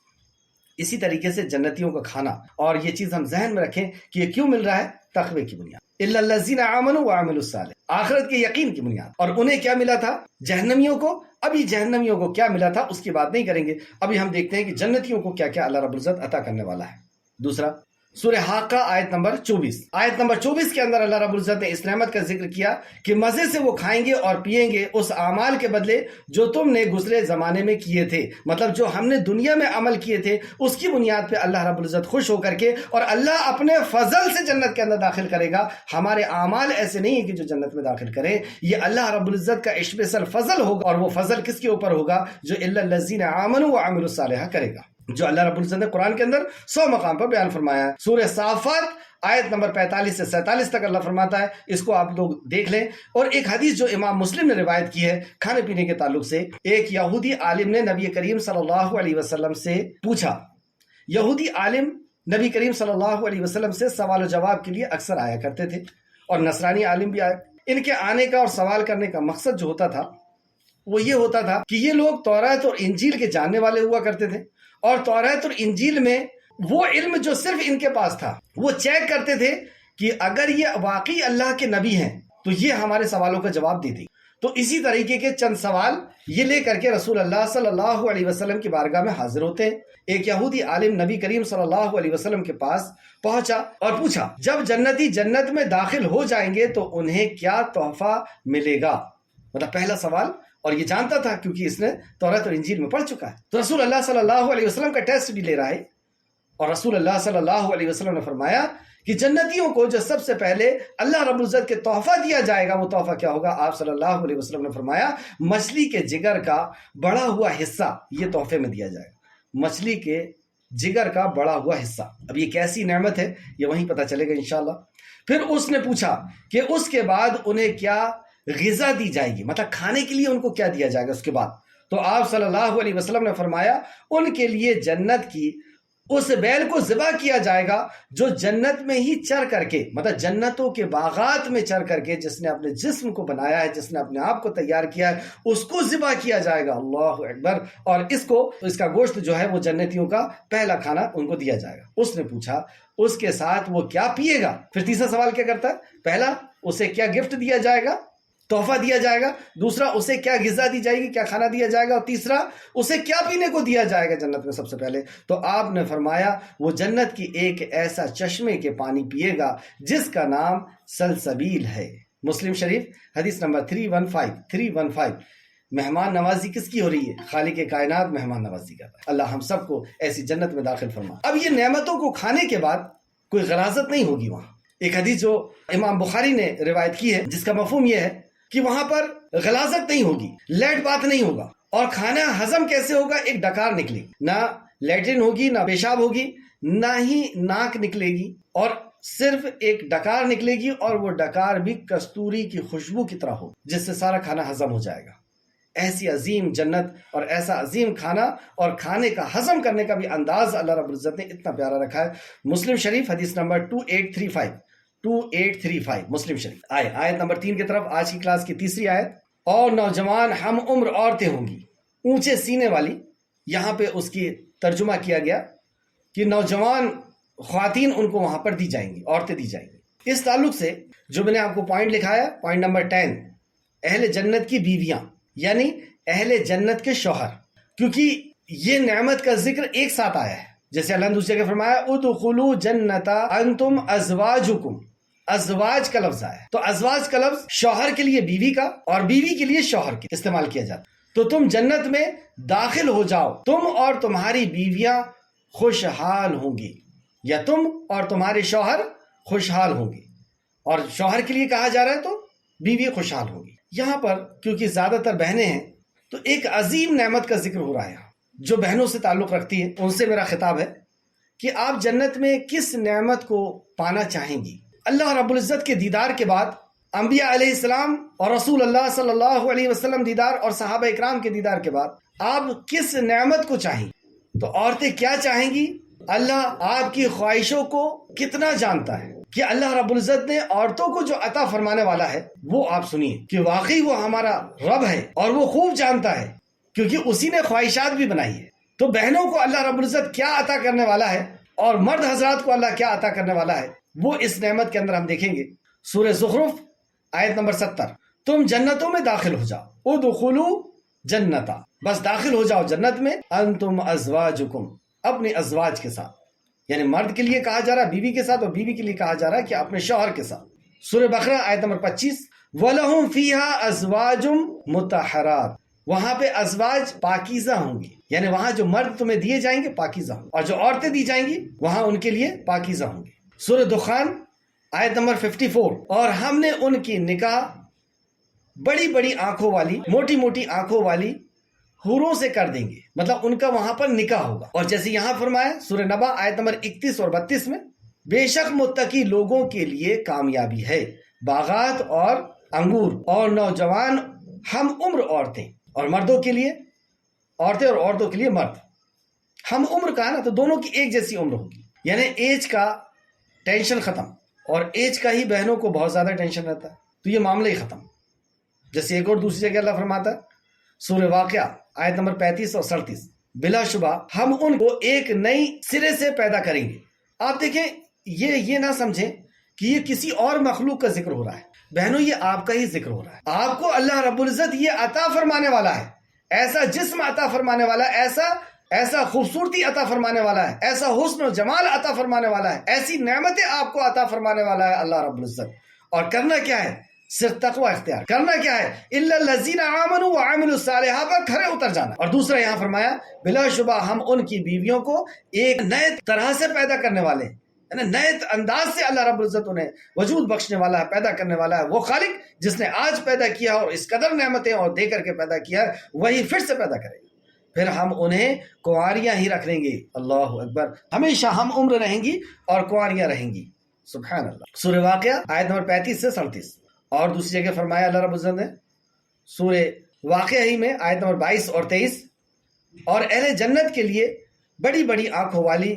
Speaker 1: اسی طریقے سے جنتیوں کا کھانا، اور یہ چیز ہم ذہن میں رکھیں کہ یہ کیوں مل رہا ہے؟ تقوی کی بنیاد، الا الذین آمنوا وعملوا الصالحات، آخرت کے یقین کی بنیاد. اور انہیں کیا ملا تھا؟ جہنمیوں کو. ابھی جہنمیوں کو کیا ملا تھا اس کی بات نہیں کریں گے، ابھی ہم دیکھتے ہیں کہ جنتیوں کو کیا کیا اللہ رب العزت عطا کرنے والا ہے. دوسرا، سورہ حاقہ آیت نمبر 24۔ آیت نمبر 24 کے اندر اللہ رب العزت نے اس نعمت کا ذکر کیا کہ مزے سے وہ کھائیں گے اور پیئیں گے اس اعمال کے بدلے جو تم نے گزرے زمانے میں کیے تھے، مطلب جو ہم نے دنیا میں عمل کیے تھے اس کی بنیاد پہ اللہ رب العزت خوش ہو کر کے، اور اللہ اپنے فضل سے جنت کے اندر داخل کرے گا۔ ہمارے اعمال ایسے نہیں ہیں کہ جو جنت میں داخل کریں، یہ اللہ رب العزت کا اسپیشل فضل ہوگا، اور وہ فضل کس کے اوپر ہوگا؟ جو الا الذین آمنوا وعملوا الصالحات کرے گا، جو اللہ رب العزت نے قرآن کے اندر 100 مقام پر بیان فرمایا ہے۔ سورہ صافات آیت نمبر 45 سے 47 تک اللہ فرماتا ہے، اس کو آپ لوگ دیکھ لیں۔ اور ایک حدیث جو امام مسلم نے روایت کی ہے کھانے پینے کے تعلق سے، ایک یہودی عالم نے نبی کریم صلی اللہ علیہ وسلم سے پوچھا۔ یہودی عالم نبی کریم صلی اللہ علیہ وسلم سے سوال و جواب کے لیے اکثر آیا کرتے تھے، اور نصرانی عالم بھی آئے۔ ان کے آنے کا اور سوال کرنے کا مقصد جو ہوتا تھا وہ یہ ہوتا تھا کہ یہ لوگ تورات اور انجیل کے جاننے والے ہوا کرتے تھے، اور تورات اور انجیل میں وہ علم جو صرف ان کے پاس تھا وہ چیک کرتے تھے کہ اگر یہ واقعی اللہ کے نبی ہیں تو یہ ہمارے سوالوں کا جواب دے دیں۔ تو اسی طریقے کے چند سوال یہ لے کر کے رسول اللہ صلی اللہ علیہ وسلم کی بارگاہ میں حاضر ہوتے ہیں۔ ایک یہودی عالم نبی کریم صلی اللہ علیہ وسلم کے پاس پہنچا اور پوچھا، جب جنتی جنت میں داخل ہو جائیں گے تو انہیں کیا تحفہ ملے گا؟ مطلب پہلا سوال، اور یہ جانتا تھا کیونکہ اس نے تورات اور انجیل میں پڑھ چکا ہے۔ تو رسول اللہ صلی اللہ علیہ وسلم کا ٹیسٹ بھی لے رہا ہے، اور رسول اللہ صلی اللہ علیہ وسلم نے فرمایا کہ جنتیوں کو جو سب سے پہلے اللہ رب العزت کے تحفہ دیا جائے گا وہ تحفہ کیا ہوگا؟ آپ صلی اللہ علیہ وسلم نے فرمایا مچھلی کے جگر کا بڑا ہوا حصہ یہ تحفے میں دیا جائے گا، مچھلی کے جگر کا بڑا ہوا حصہ۔ اب یہ کیسی نعمت ہے یہ وہیں پتہ چلے گا انشاءاللہ۔ پھر اس نے پوچھا کہ اس کے بعد انہیں کیا غذا دی جائے گی، مطلب کھانے کے لیے ان کو کیا دیا جائے گا اس کے بعد؟ تو آپ صلی اللہ علیہ وسلم نے فرمایا ان کے لیے جنت کی اس بیل کو ذبح کیا جائے گا جو جنت میں ہی چر کر کے، مطلب جنتوں کے باغات میں چر کر کے، جس نے اپنے جسم کو بنایا ہے، جس نے اپنے آپ کو تیار کیا ہے، اس کو ذبح کیا جائے گا۔ اللہ اکبر۔ اور اس کا گوشت جو ہے وہ جنتیوں کا پہلا کھانا ان کو دیا جائے گا۔ اس نے پوچھا اس کے ساتھ وہ کیا پیے گا؟ پھر تیسرا سوال کیا کرتا ہے؟ پہلا اسے کیا گفٹ دیا جائے گا، تحفہ دیا جائے گا، دوسرا اسے کیا غذا دی جائے گی، کیا کھانا دیا جائے گا، اور تیسرا اسے کیا پینے کو دیا جائے گا جنت میں سب سے پہلے؟ تو آپ نے فرمایا وہ جنت کی ایک ایسا چشمے کے پانی پیے گا جس کا نام سلسبیل ہے۔ مسلم شریف حدیث نمبر 315۔ مہمان نوازی کس کی ہو رہی ہے؟ خالق کائنات مہمان نوازی کرتا ہے۔ اللہ ہم سب کو ایسی جنت میں داخل فرما۔ اب یہ نعمتوں کو کھانے کے بعد کوئی غلاظت نہیں ہوگی وہاں۔ ایک حدیث جو امام بخاری نے روایت کی ہے جس کا مفہوم یہ ہے کہ وہاں پر غلاظت نہیں ہوگی، لیٹ بات نہیں ہوگا، اور کھانا ہضم کیسے ہوگا؟ ایک ڈکار نکلے گی، نہ لیٹرن ہوگی نہ پیشاب ہوگی نہ ہی ناک نکلے گی، اور صرف ایک ڈکار نکلے گی، اور وہ ڈکار بھی کستوری کی خوشبو کی طرح ہو جس سے سارا کھانا ہضم ہو جائے گا۔ ایسی عظیم جنت اور ایسا عظیم کھانا، اور کھانے کا ہضم کرنے کا بھی انداز اللہ رب العزت نے اتنا پیارا رکھا ہے۔ مسلم شریف حدیث نمبر 2835 مسلم شریف آیت نمبر 3 کی طرف، آج کی کلاس کی تیسری آیت۔ اور نوجوان ہم عمر عورتیں ہوں گی اونچے سینے والی، یہاں پہ اس کی ترجمہ کیا گیا کہ نوجوان خواتین ان کو وہاں پر دی جائیں گی، عورتیں دی جائیں گی۔ اس تعلق سے جو میں نے آپ کو پوائنٹ لکھایا، پوائنٹ نمبر 10، اہل جنت کی بیویاں یعنی اہل جنت کے شوہر، کیونکہ یہ نعمت کا ذکر ایک ساتھ آیا ہے، جیسے اللہ نے دوسری جگہ فرمایا ادخلوا جنت انتم ازواجکم، ازواج کا لفظ آیا، تو ازواج کا لفظ شوہر کے لیے بیوی کا اور بیوی کے لیے شوہر کے استعمال کیا جاتا، تو تم جنت میں داخل ہو جاؤ، تم اور تمہاری بیویاں خوشحال ہوں گی، یا تم اور تمہارے شوہر خوشحال ہوں گے، اور شوہر کے لیے کہا جا رہا ہے تو بیوی خوشحال ہوگی۔ یہاں پر کیونکہ زیادہ تر بہنیں ہیں تو ایک عظیم نعمت کا ذکر ہو رہا ہے، جو بہنوں سے تعلق رکھتی ہیں ان سے میرا خطاب ہے کہ آپ جنت میں کس نعمت کو پانا چاہیں گی؟ اللہ رب العزت کے دیدار کے بعد انبیاء علیہ السلام اور رسول اللہ صلی اللہ علیہ وسلم دیدار اور صحابہ اکرام کے دیدار کے بعد آپ کس نعمت کو چاہیں؟ تو عورتیں کیا چاہیں گی؟ اللہ آپ کی خواہشوں کو کتنا جانتا ہے کہ اللہ رب العزت نے عورتوں کو جو عطا فرمانے والا ہے وہ آپ سنیے کہ واقعی وہ ہمارا رب ہے اور وہ خوب جانتا ہے، کیونکہ اسی نے خواہشات بھی بنائی ہے۔ تو بہنوں کو اللہ رب العزت کیا عطا کرنے والا ہے اور مرد حضرات کو اللہ کیا عطا کرنے والا ہے وہ اس نعمت کے اندر ہم دیکھیں گے۔ سورہ زخرف آیت نمبر 70، تم جنتوں میں داخل ہو جاؤ، ادخلوا جنتا، بس داخل ہو جاؤ جنت میں، انتم ازواجکم، اپنے ازواج کے ساتھ، یعنی مرد کے لیے کہا جا رہا ہے بیوی کے ساتھ، اور بیوی کے لیے کہا جا رہا ہے کہ اپنے شوہر کے ساتھ۔ سورہ بقرہ آیت نمبر 25، وَلَهُمْ فِيهَا أَزْوَاجٌ مُطَہَّرَاتٌ، وہاں پہ ازواج پاکیزہ ہوں گی، یعنی وہاں جو مرد تمہیں دیے جائیں گے پاکیزہ ہوں گے، اور جو عورتیں دی جائیں گی وہاں ان کے لیے پاکیزہ ہوں گی۔ سورہ دخان آیت نمبر 54، اور ہم نے ان کی نکاح بڑی بڑی آنکھوں والی، موٹی موٹی آنکھوں والی حوروں سے کر دیں گے، مطلب ان کا وہاں پر نکاح ہوگا۔ اور جیسے یہاں فرمایا سورہ نبا آیت نمبر 31 اور 32 میں، بے شک متقی لوگوں کے لیے کامیابی ہے، باغات اور انگور اور نوجوان ہم عمر عورتیں، اور مردوں کے لیے عورتیں اور عورتوں کے لیے مرد۔ ہم عمر کا ہے نا، تو دونوں کی ایک جیسی عمر ہوگی، یعنی ایج کا ٹینشن ختم، اور ایج کا ہی بہنوں کو بہت زیادہ ٹینشن رہتا ہے، تو یہ معاملہ ہی ختم۔ جیسے ایک اور دوسری جگہ اللہ فرماتا ہے سورہ واقعہ آیت نمبر 35 اور 37، بلا شبہ ہم ان کو ایک نئی سرے سے پیدا کریں گے۔ آپ دیکھیں، یہ نہ سمجھیں کہ یہ کسی اور مخلوق کا ذکر ہو رہا ہے، بہنوں یہ آپ کا ہی ذکر ہو رہا ہے۔ آپ کو اللہ رب العزت یہ عطا فرمانے والا ہے، ایسا جسم عطا فرمانے والا ہے، ایسا خوبصورتی عطا فرمانے والا ہے، ایسا حسن و جمال عطا فرمانے والا ہے، ایسی نعمتیں آپ کو عطا فرمانے والا ہے اللہ رب العزت۔ اور کرنا کیا ہے؟ صرف تقوی اختیار کرنا کیا ہے؟ الا الذین آمنوا وعملوا الصالحات پر کھرے اتر جانا۔ اور دوسرا یہاں فرمایا بلا شبہ ہم ان کی بیویوں کو ایک نئے طرح سے پیدا کرنے والے ہیں، یعنی نئے انداز سے اللہ رب العزت انہیں وجود بخشنے والا ہے، پیدا کرنے والا ہے۔ وہ خالق جس نے آج پیدا کیا اور اس قدر نعمتیں اور دے کر کے پیدا کیا ہے، وہی پھر سے پیدا کرے گا، پھر ہم انہیں کنواریاں ہی رکھ لیں گے۔ اللہ اکبر، ہمیشہ ہم عمر رہیں گی اور کنواریاں رہیں گی، سبحان اللہ۔ سورہ واقعہ آیت نمبر 35 سے 37، اور دوسری جگہ فرمایا اللہ رب العزت نے سورہ واقعہ ہی میں آیت نمبر 22 اور 23، اور اہل جنت کے لیے بڑی بڑی آنکھوں والی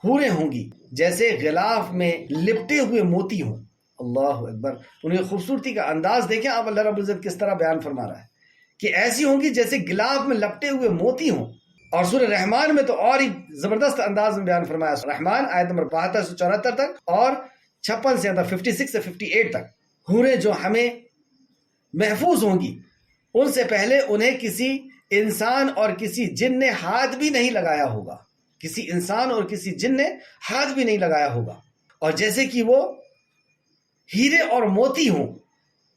Speaker 1: حوریں ہوں گی جیسے غلاف میں لپٹے ہوئے موتی ہوں۔ اللہ اکبر، انہیں خوبصورتی کا انداز دیکھیں آپ، اللہ رب العزت کس طرح بیان فرما رہا ہے کہ ایسی ہوں گی جیسے غلاف میں لپٹے ہوئے موتی ہوں۔ اور سورہ رحمان میں تو اور ہی زبردست انداز میں بیان فرمایا، رحمان آیت نمبر 72 سے 74 تک، اور 56 سے 56 سے 58 تک، حوریں جو ہمیں محفوظ ہوں گی، ان سے پہلے انہیں کسی انسان اور کسی جن نے ہاتھ بھی نہیں لگایا ہوگا، کسی انسان اور کسی جن نے ہاتھ بھی نہیں لگایا ہوگا، اور جیسے کہ وہ ہیرے اور موتی ہوں۔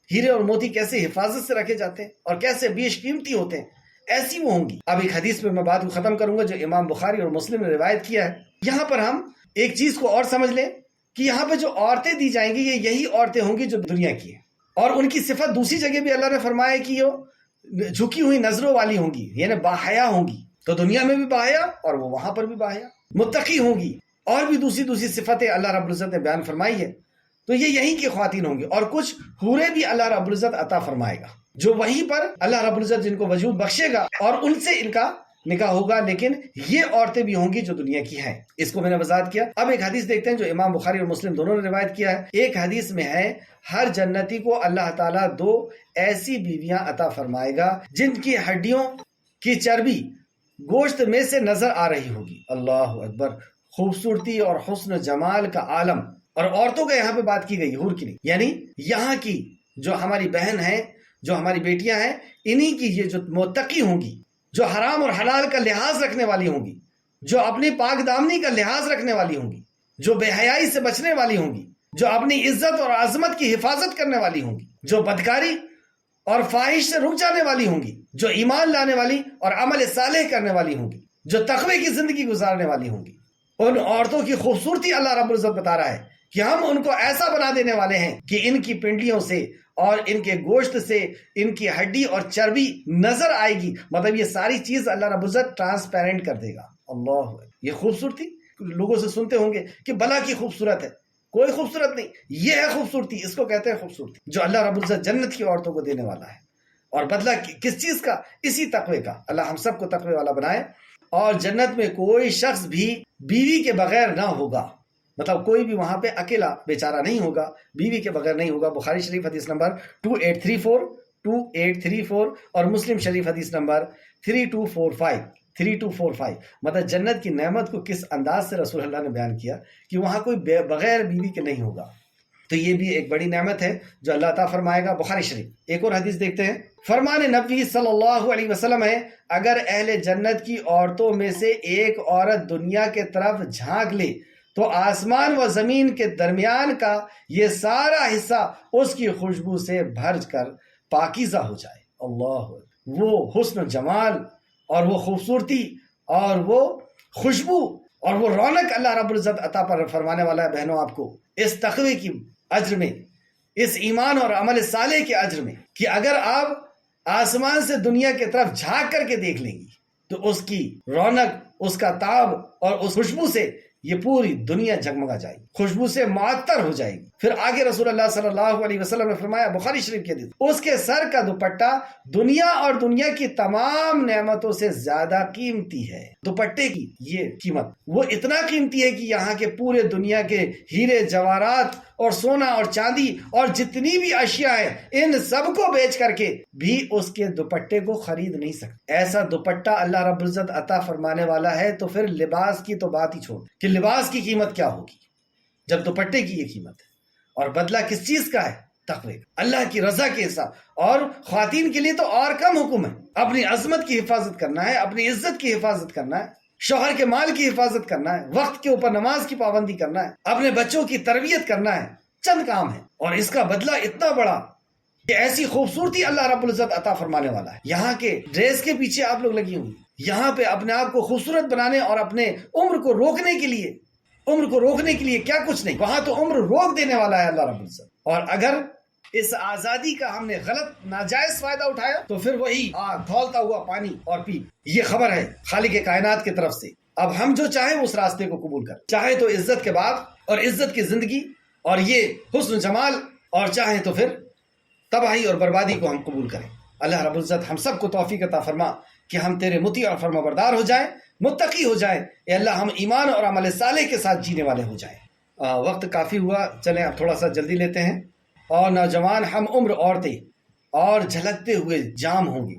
Speaker 1: ہیرے اور موتی کیسے حفاظت سے رکھے جاتے ہیں اور کیسے بیش قیمتی ہوتے ہیں، ایسی وہ ہوں گی۔ اب ایک حدیث پہ میں بات کو ختم کروں گا جو امام بخاری اور مسلم نے روایت کیا ہے۔ یہاں پر ہم ایک چیز کو اور سمجھ لیں کہ یہاں پہ جو عورتیں دی جائیں گی یہ یہی عورتیں ہوں گی جو دنیا کی ہیں، اور ان کی صفت دوسری جگہ بھی اللہ نے فرمایا کہ یہ جھکی ہوئی نظروں والی ہوں گی، یعنی باحیا ہوں گی، تو دنیا میں بھی باحیا اور وہ وہاں پر بھی باحیا، متقی ہوں گی، اور بھی دوسری صفتیں اللہ رب العزت نے بیان فرمائی ہے، تو یہ یہیں کی خواتین ہوں گی۔ اور کچھ حوریں بھی اللہ رب العزت عطا فرمائے گا جو وہیں پر اللہ رب العزت جن کو وجود بخشے گا، اور ان سے ان کا نکاح ہوگا، لیکن یہ عورتیں بھی ہوں گی جو دنیا کی ہیں۔ اس کو میں نے وضاحت کیا۔ اب ایک حدیث دیکھتے ہیں جو امام بخاری اور مسلم دونوں نے روایت کیا ہے۔ ایک حدیث میں ہے ہر جنتی کو اللہ تعالیٰ 2 ایسی بیویاں عطا فرمائے گا جن کی ہڈیوں کی چربی گوشت میں سے نظر آ رہی ہوگی۔ اللہ اکبر، خوبصورتی اور حسن جمال کا عالم۔ اور عورتوں کا یہاں پہ بات کی گئی، حور کی نہیں، یعنی یہاں کی جو ہماری بہن ہیں، جو ہماری بیٹیاں ہیں، انہی کی یہ جو متقی ہوں گی، جو حرام اور حلال کا لحاظ رکھنے والی ہوں گی، جو اپنی پاک دامنی کا لحاظ رکھنے والی ہوں گی، جو بے حیائی سے بچنے والی ہوں گی، جو اپنی عزت اور عظمت کی حفاظت کرنے والی ہوں گی، جو بدکاری اور فاحش سے رک جانے والی ہوں گی، جو ایمان لانے والی اور عمل صالح کرنے والی ہوں گی، جو تقوی کی زندگی گزارنے والی ہوں گی۔ ان عورتوں کی خوبصورتی اللہ رب العزت بتا رہا ہے کہ ہم ان کو ایسا بنا دینے والے ہیں کہ ان کی پنڈلیوں سے اور ان کے گوشت سے ان کی ہڈی اور چربی نظر آئے گی، مطلب یہ ساری چیز اللہ رب العزت ٹرانسپیرنٹ کر دے گا۔ اللہ، یہ خوبصورتی لوگوں سے سنتے ہوں گے کہ بلا کی خوبصورت ہے، کوئی خوبصورت نہیں، یہ ہے خوبصورتی، اس کو کہتے ہیں خوبصورتی، جو اللہ رب العزت جنت کی عورتوں کو دینے والا ہے۔ اور بدلہ کس چیز کا؟ اسی تقوی کا۔ اللہ ہم سب کو تقوی والا بنائے۔ اور جنت میں کوئی شخص بھی بیوی کے بغیر نہ ہوگا، مطلب کوئی بھی وہاں پہ اکیلا بیچارہ نہیں ہوگا، بیوی کے بغیر نہیں ہوگا۔ بخاری شریف حدیث نمبر 2834 اور مسلم شریف حدیث نمبر 3245 مطلب جنت کی نعمت کو کس انداز سے رسول اللہ نے بیان کیا کہ وہاں کوئی بغیر بیوی کے نہیں ہوگا۔ تو یہ بھی ایک بڑی نعمت ہے جو اللہ تعالیٰ فرمائے گا۔ بخاری شریف ایک اور حدیث دیکھتے ہیں، فرمان نبی صلی اللہ علیہ وسلم ہے، اگر اہل جنت کی عورتوں میں سے ایک عورت دنیا کے طرف جھانک لے تو آسمان و زمین کے درمیان کا یہ سارا حصہ اس کی خوشبو سے بھر کر پاکیزہ ہو جائے۔ اللہ، وہ حسن و جمال اور وہ خوبصورتی اور وہ خوشبو اور وہ رونق اللہ رب العزت عطا پر فرمانے والا ہے بہنوں آپ کو، اس تقوی کی اجر میں، اس ایمان اور عمل صالح کے اجر میں، کہ اگر آپ آسمان سے دنیا کی طرف جھانک کر کے دیکھ لیں گی تو اس کی رونق، اس کا تاب اور اس خوشبو سے یہ پوری دنیا جگمگا جائے گی، خوشبو سے معطر ہو جائے گی۔ پھر آگے رسول اللہ صلی اللہ علیہ وسلم نے فرمایا، بخاری شریف کی حدیث، اس کے سر کا دوپٹہ دنیا اور دنیا کی تمام نعمتوں سے زیادہ قیمتی ہے۔ دوپٹے کی یہ قیمت وہ اتنا قیمتی ہے کہ یہاں کے پورے دنیا کے ہیرے جواہرات اور سونا اور چاندی اور جتنی بھی اشیاء ہیں، ان سب کو بیچ کر کے بھی اس کے دوپٹے کو خرید نہیں سکتے۔ ایسا دوپٹہ اللہ رب العزت عطا فرمانے والا ہے، تو پھر لباس کی تو بات ہی چھوڑ کہ لباس کی قیمت کیا ہوگی جب دوپٹے کی یہ قیمت ہے۔ اور بدلہ کس چیز کا ہے؟ تقوی، اللہ کی رضا کے حساب۔ اور خواتین کے لیے تو اور کم حکم ہے، اپنی عظمت کی حفاظت کرنا ہے، اپنی عزت کی حفاظت کرنا ہے، شوہر کے مال کی حفاظت کرنا ہے، وقت کے اوپر نماز کی پابندی کرنا ہے، اپنے بچوں کی تربیت کرنا ہے، چند کام ہے، اور اس کا بدلہ اتنا بڑا کہ ایسی خوبصورتی اللہ رب العزت عطا فرمانے والا ہے۔ یہاں کے ڈریس کے پیچھے آپ لوگ لگی ہوئی، یہاں پہ اپنے آپ کو خوبصورت بنانے اور اپنے عمر کو روکنے کے لیے کیا کچھ نہیں، وہاں تو عمر روک دینے والا ہے اللہ رب العزت۔ اور اگر اس آزادی کا ہم نے غلط ناجائز فائدہ اٹھایا تو پھر وہی کھولتا ہوا پانی اور پی۔ یہ خبر ہے خالق کائنات کی طرف سے، اب ہم جو چاہیں اس راستے کو قبول کریں، چاہے تو عزت کے بعد اور عزت کی زندگی اور یہ حسن جمال، اور چاہیں تو پھر تباہی اور بربادی کو ہم قبول کریں۔ اللہ رب العزت ہم سب کو توفیق عطا فرما کہ ہم تیرے مطیع اور فرما بردار ہو جائیں، متقی ہو جائیں، اے اللہ ہم ایمان اور عمل صالح کے ساتھ جینے والے ہو جائیں۔ وقت کافی ہوا، چلیں اب تھوڑا سا جلدی لیتے ہیں۔ اور نوجوان ہم عمر عورتیں اور جھلکتے ہوئے جام ہوں گی۔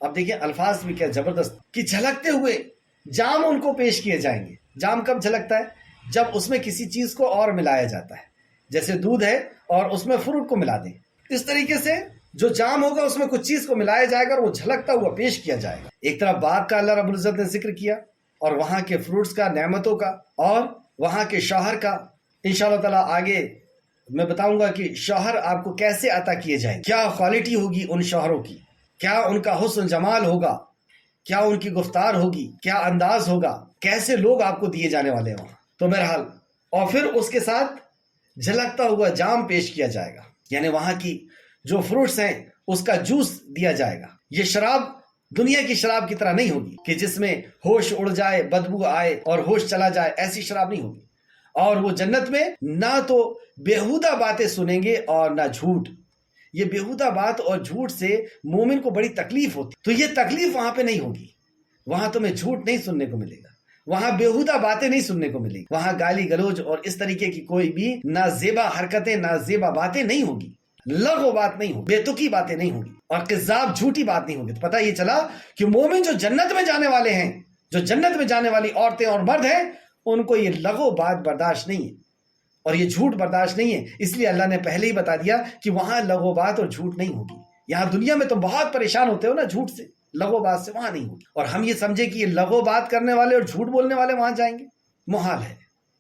Speaker 1: اب دیکھیں الفاظ بھی کیا زبردست، کہ جھلکتے ہوئے جام ان کو پیش کیے جائیں گے۔ جام کب جھلکتا ہے؟ جب اس میں کسی چیز کو اور ملایا جاتا ہے، جیسے دودھ ہے اور اس میں فروٹ کو ملا دیں، اس طریقے سے جو جام ہوگا اس میں کچھ چیز کو ملایا جائے گا اور وہ جھلکتا ہوا پیش کیا جائے گا۔ ایک طرف باغ کا اللہ رب العزت نے ذکر کیا اور وہاں کے فروٹس کا، نعمتوں کا، اور وہاں کے شوہر کا۔ انشاءاللہ تعالیٰ آگے میں بتاؤں گا کہ شوہر آپ کو کیسے عطا کیے جائیں، کیا کوالٹی ہوگی ان شوہروں کی، کیا ان کا حسن جمال ہوگا، کیا ان کی گفتار ہوگی، کیا انداز ہوگا، کیسے لوگ آپ کو دیے جانے والے ہیں وہاں۔ تو بہرحال، اور پھر اس کے ساتھ جھلکتا ہوا جام پیش کیا جائے گا، یعنی وہاں کی جو فروٹس ہیں اس کا جوس دیا جائے گا۔ یہ شراب دنیا کی شراب کی طرح نہیں ہوگی کہ جس میں ہوش اڑ جائے، بدبو آئے اور ہوش چلا جائے، ایسی شراب نہیں ہوگی۔ اور وہ جنت میں نہ تو بیہودہ باتیں سنیں گے اور نہ جھوٹ۔ یہ بیہودہ بات اور جھوٹ سے مومن کو بڑی تکلیف ہوتی، تو یہ تکلیف وہاں پہ نہیں ہوگی۔ وہاں تمہیں جھوٹ نہیں سننے کو ملے گا، وہاں بیہودہ باتیں نہیں سننے کو ملے گی، وہاں گالی گلوچ اور اس طریقے کی کوئی بھی نازیبا حرکتیں، نازیبا باتیں نہیں ہوگی، لغو بات نہیں ہوگی، بے تکی باتیں نہیں ہوگی، اور قذاب جھوٹی بات نہیں ہوگی۔ تو پتہ یہ چلا کہ مومن جو جنت میں جانے والے ہیں، جو جنت میں جانے والی عورتیں اور مرد ہیں، ان کو یہ لغو بات برداشت نہیں ہے اور یہ جھوٹ برداشت نہیں ہے۔ اس لیے اللہ نے پہلے ہی بتا دیا کہ وہاں لغو بات اور جھوٹ نہیں ہوگی۔ یہاں دنیا میں تم بہت پریشان ہوتے ہو نا جھوٹ سے، لغو بات سے، وہاں نہیں ہوگی۔ اور ہم یہ سمجھے کہ یہ لغو بات کرنے والے اور جھوٹ بولنے والے وہاں جائیں گے، محال ہے۔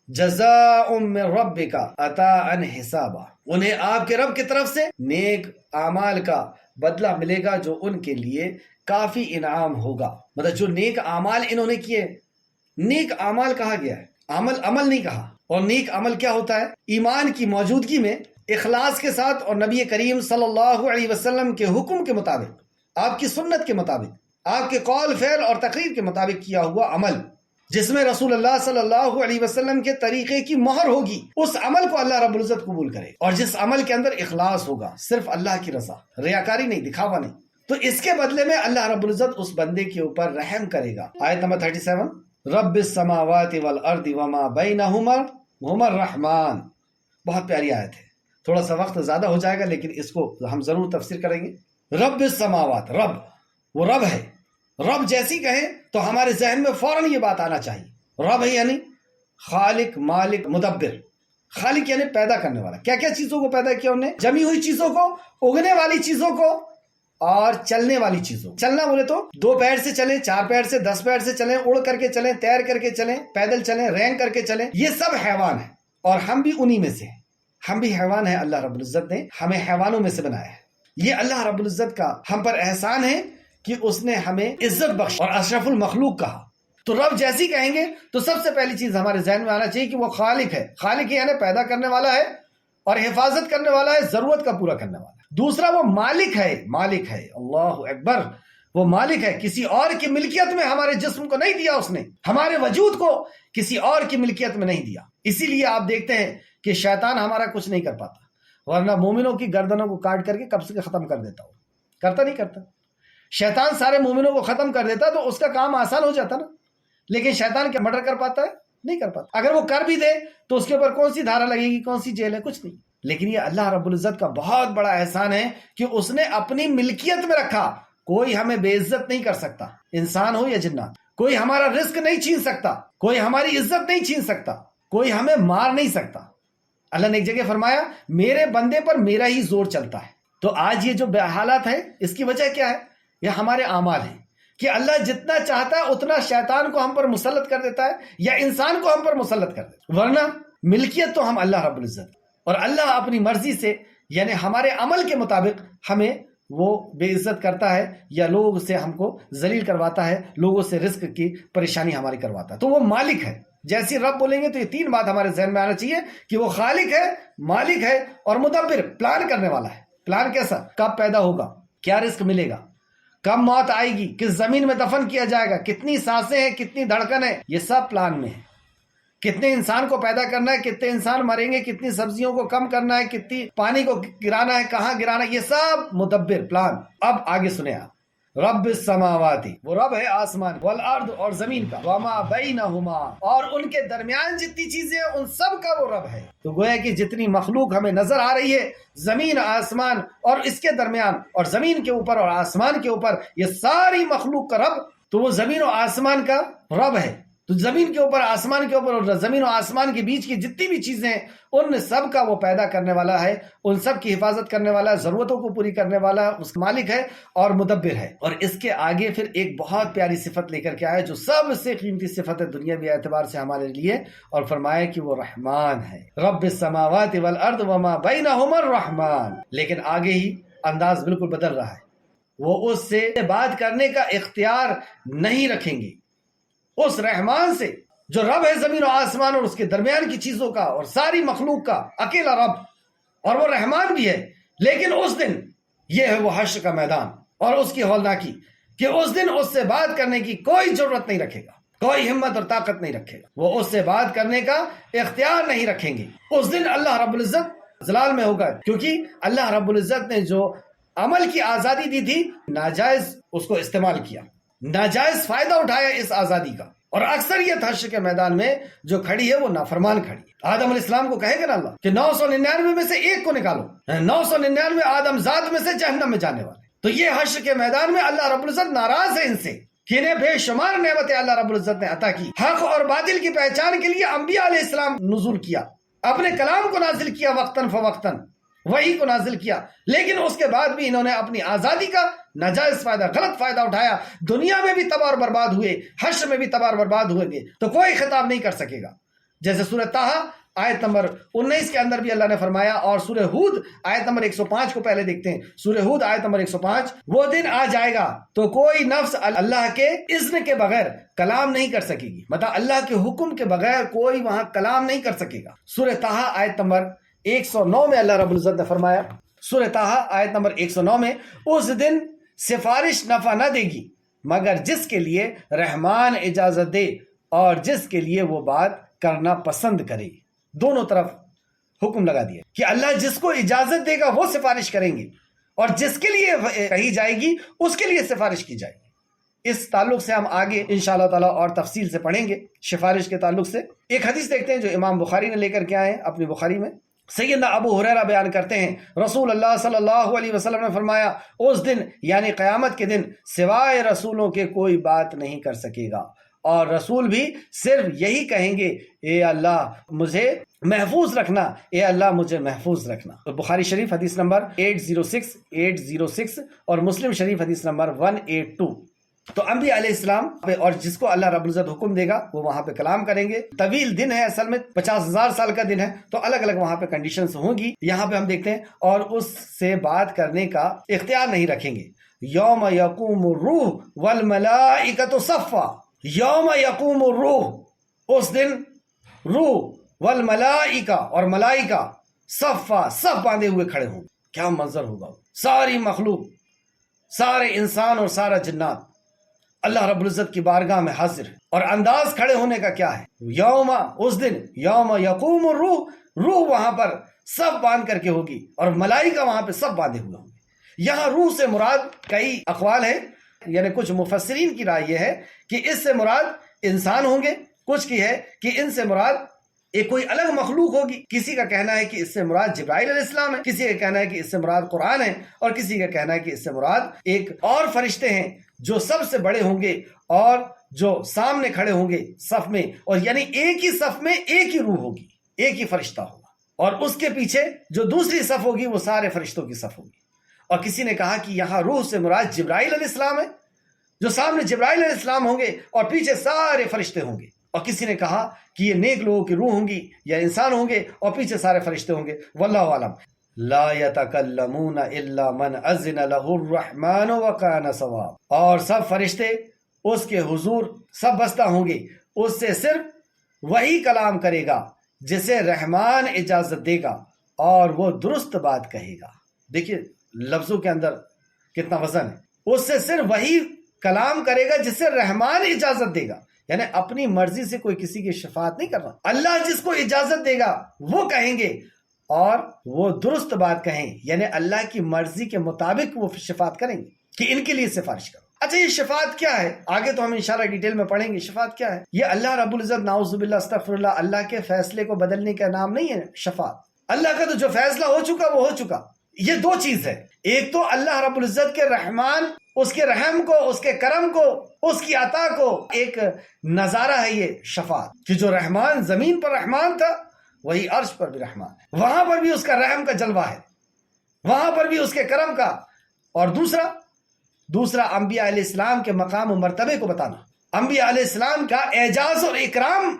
Speaker 1: جزاء من ربک عطاء حسابا، انہیں آپ کے رب کی طرف سے نیک اعمال کا بدلہ ملے گا جو ان کے لیے کافی انعام ہوگا۔ مطلب جو نیک اعمال انہوں نے کیے، نیک اعمال کہا گیا ہے، عمل نہیں کہا۔ اور نیک عمل کیا ہوتا ہے؟ ایمان کی موجودگی میں اخلاص کے ساتھ اور نبی کریم صلی اللہ علیہ وسلم کے حکم کے مطابق، آپ کی سنت کے مطابق، آپ کے قول فعل اور تقریر کے مطابق کیا ہوا عمل، جس میں رسول اللہ صلی اللہ علیہ وسلم کے طریقے کی مہر ہوگی، اس عمل کو اللہ رب العزت قبول کرے۔ اور جس عمل کے اندر اخلاص ہوگا، صرف اللہ کی رضا، ریاکاری نہیں، دکھاوا نہیں، تو اس کے بدلے میں اللہ رب العزت اس بندے کے اوپر رحم کرے گا۔ آیت نمبر 37، رب السماوات والارض وما بینہما ہما الرحمن، بہت پیاری آیت ہے۔ تھوڑا سا وقت زیادہ ہو جائے گا لیکن اس کو ہم ضرور تفسیر کریں گے۔ رب السماوات، رب وہ رب ہے۔ رب جیسی کہیں تو ہمارے ذہن میں فوراً یہ بات آنا چاہیے، رب ہے یعنی خالق، مالک، مدبر، خالق یعنی پیدا کرنے والا. کیا کیا چیزوں کو پیدا کیا انہوں نے؟ جمی ہوئی چیزوں کو، اگنے والی چیزوں کو، اور چلنے والی چیزوں. چلنا بولے تو 2 پیر سے چلیں، 4 پیر سے، 10 پیر سے چلیں، اڑ کر کے چلیں، تیر کر کے چلیں، پیدل چلیں، رینگ کر کے چلیں. یہ سب حیوان ہیں اور ہم بھی انہی میں سے ہیں. ہم بھی حیوان ہیں. اللہ رب العزت نے ہمیں حیوانوں میں سے بنایا ہے. یہ اللہ رب العزت کا ہم پر احسان ہے کہ اس نے ہمیں عزت بخش اور اشرف المخلوق کہا. تو رب جیسی کہیں گے تو سب سے پہلی چیز ہمارے ذہن میں آنا چاہیے کہ وہ خالق ہے. خالق یعنی پیدا کرنے والا ہے اور حفاظت کرنے والا ہے، ضرورت کا پورا کرنے والا ہے. دوسرا وہ مالک ہے. مالک ہے، اللہ اکبر. وہ مالک ہے. کسی اور کی ملکیت میں ہمارے جسم کو نہیں دیا اس نے، ہمارے وجود کو کسی اور کی ملکیت میں نہیں دیا. اسی لیے آپ دیکھتے ہیں کہ شیطان ہمارا کچھ نہیں کر پاتا، ورنہ مومنوں کی گردنوں کو کاٹ کر کے کب سے ختم کر دیتا. ہو کرتا نہیں کرتا. شیطان سارے مومنوں کو ختم کر دیتا تو اس کا کام آسان ہو جاتا نا. لیکن شیطان کیا مرڈر کر پاتا ہے؟ نہیں کر پاتا. اگر وہ کر بھی دے تو اس کے اوپر کون سی دھارا لگے گی، کون سی جیل ہے؟ کچھ نہیں. لیکن یہ اللہ رب العزت کا بہت بڑا احسان ہے کہ اس نے اپنی ملکیت میں رکھا. کوئی ہمیں بے عزت نہیں کر سکتا، انسان ہو یا جنات. کوئی ہمارا رزق نہیں چھین سکتا، کوئی ہماری عزت نہیں چھین سکتا، کوئی ہمیں مار نہیں سکتا. اللہ نے ایک جگہ فرمایا میرے بندے پر میرا ہی زور چلتا ہے. تو آج یہ جو حالات ہے اس کی وجہ کیا ہے؟ یہ ہمارے اعمال ہیں کہ اللہ جتنا چاہتا ہے اتنا شیطان کو ہم پر مسلط کر دیتا ہے یا انسان کو ہم پر مسلط کر دیتا ہے. ورنہ ملکیت تو ہم اللہ رب العزت، اور اللہ اپنی مرضی سے یعنی ہمارے عمل کے مطابق ہمیں وہ بے عزت کرتا ہے یا لوگ سے ہم کو ذلیل کرواتا ہے، لوگوں سے رزق کی پریشانی ہماری کرواتا ہے. تو وہ مالک ہے. جیسی رب بولیں گے تو یہ 3 بات ہمارے ذہن میں آنا چاہیے کہ وہ خالق ہے، مالک ہے اور مدبر، پلان کرنے والا ہے. پلان کیسا؟ کب پیدا ہوگا، کیا رزق ملے گا، کب موت آئے گی، کس زمین میں دفن کیا جائے گا، کتنی سانسیں ہیں، کتنی دھڑکن ہے، یہ سب پلان میں ہے. کتنے انسان کو پیدا کرنا ہے، کتنے انسان مریں گے، کتنی سبزیوں کو کم کرنا ہے، کتنی پانی کو گرانا ہے، کہاں گرانا ہے، یہ سب مدبر، پلان. اب آگے سنیں آپ. رب السماوات، وہ رب ہے آسمان، والارض اور زمین کا، وما بینہما اور ان کے درمیان جتنی چیزیں ہیں ان سب کا وہ رب ہے. تو گویا کہ جتنی مخلوق ہمیں نظر آ رہی ہے، زمین، آسمان اور اس کے درمیان اور زمین کے اوپر اور آسمان کے اوپر، یہ ساری مخلوق کا رب تو وہ زمین و آسمان کا رب ہے. تو زمین کے اوپر، آسمان کے اوپر اور زمین و آسمان کے بیچ کی جتنی بھی چیزیں ہیں ان سب کا وہ پیدا کرنے والا ہے، ان سب کی حفاظت کرنے والا ہے، ضرورتوں کو پوری کرنے والا ہے، اس مالک ہے اور مدبر ہے. اور اس کے آگے پھر ایک بہت پیاری صفت لے کر کے آیا جو سب سے قیمتی صفت ہے دنیاوی اعتبار سے ہمارے لیے، اور فرمایا کہ وہ رحمان ہے. رب السماوات والارض وما بینہما الرحمن. لیکن آگے ہی انداز بالکل بدل رہا ہے. وہ اس سے بات کرنے کا اختیار نہیں رکھیں گے، اس رحمان سے جو رب ہے زمین و آسمان اور اس کے درمیان کی چیزوں کا اور ساری مخلوق کا، اکیلا رب، اور وہ رحمان بھی ہے. لیکن اس دن یہ ہے وہ حشر کا میدان اور اس کی ہولناکی کہ اس دن اس سے بات کرنے کی کوئی ضرورت نہیں رکھے گا، کوئی ہمت اور طاقت نہیں رکھے گا، وہ اس سے بات کرنے کا اختیار نہیں رکھیں گے. اس دن اللہ رب العزت ضلال میں ہوگا، کیونکہ اللہ رب العزت نے جو عمل کی آزادی دی تھی ناجائز اس کو استعمال کیا، ناجائز فائدہ اٹھایا اس آزادی کا. اور اکثریت حشر کے میدان میں جو کھڑی ہے وہ نافرمان کھڑی ہے. آدم علیہ السلام کو کہے گا نا اللہ کہ 999 میں سے ایک کو نکالو، 999 آدم ذات میں سے جہنم میں جانے والے. تو یہ حشر کے میدان میں اللہ رب العزت ناراض ہے ان سے کہ انہیں بے شمار نعمتیں اللہ رب العزت نے عطا کی. حق اور باطل کی پہچان کے لیے انبیاء علیہ السلام نزول کیا، اپنے کلام کو نازل کیا، وقتاً فوقتاً وہی کو نازل کیا. لیکن اس کے بعد بھی انہوں نے اپنی آزادی کا ناجائز فائدہ، غلط فائدہ اٹھایا. دنیا میں بھی تباہ اور برباد ہوئے، حشر میں بھی تباہ اور برباد ہوئے گے. تو کوئی خطاب نہیں کر سکے گا. جیسے سورہ طٰہٰ آیت نمبر 19 کے اندر بھی اللہ نے فرمایا، اور سورہ ہود آیت نمبر 105 کو پہلے دیکھتے ہیں. سورہ ہود آیت نمبر 105، وہ دن آ جائے گا تو کوئی نفس اللہ کے اذن کے بغیر کلام نہیں کر سکے گی. مطلب اللہ کے حکم کے بغیر کوئی وہاں کلام نہیں کر سکے گا. سورہ طٰہٰ آیت نمبر 109 میں اللہ رب العزت نے فرمایا، سورہ طٰہٰ آیت نمبر 109 میں، اس دن سفارش نفع نہ دے گی مگر جس کے لیے رحمان اجازت دے اور جس کے لیے وہ بات کرنا پسند کرے. دونوں طرف حکم لگا دیا کہ اللہ جس کو اجازت دے گا وہ سفارش کریں گے، اور جس کے لیے کہی جائے گی اس کے لیے سفارش کی جائے گی. اس تعلق سے ہم آگے انشاءاللہ تعالی اور تفصیل سے پڑھیں گے. سفارش کے تعلق سے ایک حدیث دیکھتے ہیں جو امام بخاری نے لے کر کے آئے ہیں اپنی بخاری میں. سیدنا ابو ہریرہ بیان کرتے ہیں، رسول اللہ صلی اللہ علیہ وسلم نے فرمایا، اس دن یعنی قیامت کے دن سوائے رسولوں کے کوئی بات نہیں کر سکے گا اور رسول بھی صرف یہی کہیں گے، اے اللہ مجھے محفوظ رکھنا، اے اللہ مجھے محفوظ رکھنا۔ بخاری شریف حدیث نمبر 806 اور مسلم شریف حدیث نمبر 182۔ تو انبیاء علیہ السلام پہ، اور جس کو اللہ رب العزت حکم دے گا وہ وہاں پہ کلام کریں گے۔ طویل دن ہے، اصل میں 50,000 سال کا دن ہے، تو الگ الگ وہاں پہ کنڈیشنز ہوں گی۔ یہاں پہ ہم دیکھتے ہیں، اور اس سے بات کرنے کا اختیار نہیں رکھیں گے۔ یوم یقوم الروح والملائکۃ صفا، یوم یقوم الروح، اس دن روح والملائکہ، اور ملائکہ صفا، صف باندھے ہوئے کھڑے ہوں۔ کیا منظر ہوگا! ساری مخلوق، سارے انسان اور سارا جنات اللہ رب العزت کی بارگاہ میں حاضر ہے۔ اور انداز کھڑے ہونے کا کیا ہے؟ یوم، اس دن، یوم یقوم الروح، روح وہاں پر صف باندھ کر کے ہوگی، اور ملائکہ وہاں پہ صف باندھے ہوئے ہوں گے۔ یہاں روح سے مراد کئی اقوال ہیں، یعنی کچھ مفسرین کی رائے یہ ہے کہ اس سے مراد انسان ہوں گے، کچھ کی ہے کہ ان سے مراد ایک کوئی الگ مخلوق ہوگی۔ کسی کا کہنا ہے کہ اس سے مراد جبرائیل علیہ السلام ہے، کسی کا کہنا ہے کہ اس سے مراد قرآن ہے، اور کسی کا کہنا ہے کہ اس سے مراد ایک اور فرشتے ہیں جو سب سے بڑے ہوں گے، اور جو سامنے کھڑے ہوں گے صف میں، اور یعنی ایک ہی صف میں ایک ہی روح ہوگی، ایک ہی فرشتہ ہوگا، اور اس کے پیچھے جو دوسری صف ہوگی وہ سارے فرشتوں کی صف ہوگی۔ اور کسی نے کہا کہ یہاں روح سے مراد جبرائیل علیہ السلام ہے، جو سامنے جبرائیل علیہ السلام ہوں گے اور پیچھے سارے فرشتے ہوں گے۔ اور کسی نے کہا کہ یہ نیک لوگوں کی روح ہوں گی یا انسان ہوں گے اور پیچھے سارے فرشتے ہوں گے۔ واللہ عالم۔ لا يتکلمون الا من اذن له الرحمن وكان صواب، اور سب فرشتے اس کے حضور سب بستہ ہوں گے، اس سے صرف وہی کلام کرے گا جسے رحمان اجازت دے گا، اور وہ درست بات کہے گا۔ دیکھیے لفظوں کے اندر کتنا وزن ہے۔ اس سے صرف وہی کلام کرے گا جسے رحمان اجازت دے گا، یعنی اپنی مرضی سے کوئی کسی کی شفاعت نہیں کرنا، اللہ جس کو اجازت دے گا وہ کہیں گے، اور وہ درست بات کہیں، یعنی اللہ کی مرضی کے مطابق وہ شفاعت کریں گے کہ ان کے لیے سفارش کرو۔ اچھا، یہ شفاعت کیا ہے؟ آگے تو ہم انشاءاللہ ڈیٹیل میں پڑھیں گے شفاعت کیا ہے۔ یہ اللہ رب العزت نعوذ باللہ استغفر اللہ، اللہ کے فیصلے کو بدلنے کا نام نہیں ہے شفاعت۔ اللہ کا تو جو فیصلہ ہو چکا وہ ہو چکا۔ یہ دو چیز ہے، ایک تو اللہ رب العزت کے رحمان، اس کے رحم کو، اس کے کرم کو، اس کی عطا کو ایک نظارہ ہے یہ شفاعت، کہ جو رحمان زمین پر رحمان تھا وہی عرش پر بھی رحمان ہے، وہاں پر بھی اس کا رحم کا جلوہ ہے، وہاں پر بھی اس کے کرم کا۔ اور دوسرا انبیاء علیہ السلام کے مقام و مرتبے کو بتانا، انبیاء علیہ السلام کا اعجاز اور اکرام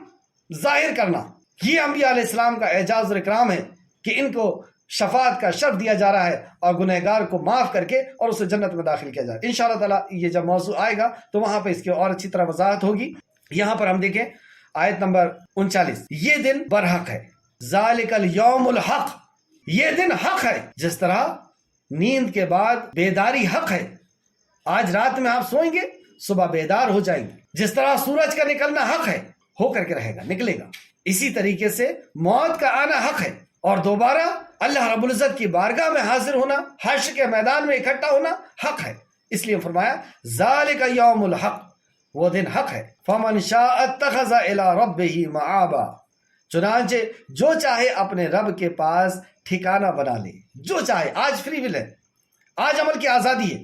Speaker 1: ظاہر کرنا۔ یہ انبیاء علیہ السلام کا اعجاز اور اکرام ہے کہ ان کو شفاعت کا شرف دیا جا رہا ہے، اور گنہگار کو معاف کر کے اور اسے جنت میں داخل کیا جائے۔ انشاءاللہ تعالیٰ یہ جب موضوع آئے گا تو وہاں پہ اس کی اور اچھی طرح وضاحت ہوگی۔ یہاں پر ہم دیکھیں آیت نمبر 39، یہ دن برحق ہے، ذالک الیوم الحق، یہ دن حق ہے۔ جس طرح نیند کے بعد بیداری حق ہے، آج رات میں آپ سوئیں گے صبح بیدار ہو جائیں گے، جس طرح سورج کا نکلنا حق ہے، ہو کر کے رہے گا، نکلے گا، اسی طریقے سے موت کا آنا حق ہے، اور دوبارہ اللہ رب العزت کی بارگاہ میں حاضر ہونا، حشر کے میدان میں اکٹھا ہونا حق ہے۔ اس لیے فرمایا ذالک یوم الحق، وہ دن حق ہے۔ فمن شاء اتخذ الی ربہ مآبا، چنانچہ جو چاہے اپنے رب کے پاس ٹھکانہ بنا لے، جو چاہے۔ آج فری ول ہے، آج عمل کی آزادی ہے،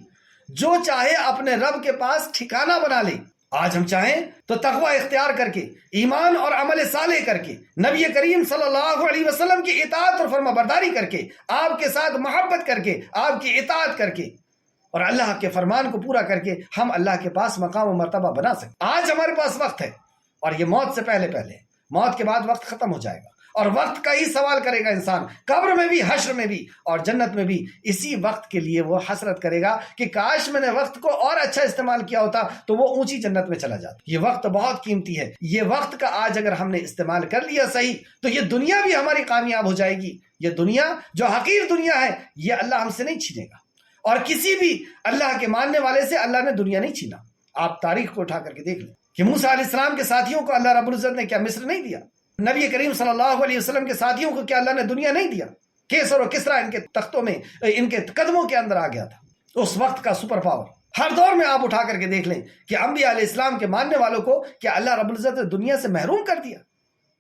Speaker 1: جو چاہے اپنے رب کے پاس ٹھکانہ بنا لے۔ آج ہم چاہیں تو تقوی اختیار کر کے، ایمان اور عمل صالح کر کے، نبی کریم صلی اللہ علیہ وسلم کی اطاعت اور فرما برداری کر کے، آپ کے ساتھ محبت کر کے، آپ کی اطاعت کر کے، اور اللہ کے فرمان کو پورا کر کے ہم اللہ کے پاس مقام و مرتبہ بنا سکتے۔ آج ہمارے پاس وقت ہے، اور یہ موت سے پہلے، موت کے بعد وقت ختم ہو جائے گا، اور وقت کا ہی سوال کرے گا انسان، قبر میں بھی، حشر میں بھی، اور جنت میں بھی۔ اسی وقت کے لیے وہ حسرت کرے گا کہ کاش میں نے وقت کو اور اچھا استعمال کیا ہوتا تو وہ اونچی جنت میں چلا جاتا۔ یہ وقت بہت قیمتی ہے، یہ وقت کا آج اگر ہم نے استعمال کر لیا صحیح تو یہ دنیا بھی ہماری کامیاب ہو جائے گی۔ یہ دنیا جو حقیر دنیا ہے یہ اللہ ہم سے نہیں چھینے گا، اور کسی بھی اللہ کے ماننے والے سے اللہ نے دنیا نہیں چھینا۔ آپ تاریخ کو اٹھا کر کے دیکھ لیں کہ موسیٰ علیہ السلام کے ساتھیوں کو اللہ رب العزت نے کیا مصر نہیں دیا؟ نبی کریم صلی اللہ علیہ وسلم کے ساتھیوں کو کیا اللہ نے دنیا نہیں دیا؟ کیسر و کسرا ان کے تختوں میں، ان کے قدموں کے اندر آ گیا تھا۔ اس وقت کا سپر پاور ہر دور میں آپ اٹھا کر کے دیکھ لیں کہ انبیاء علیہ السلام کے ماننے والوں کو کیا اللہ رب العزت نے دنیا سے محروم کر دیا؟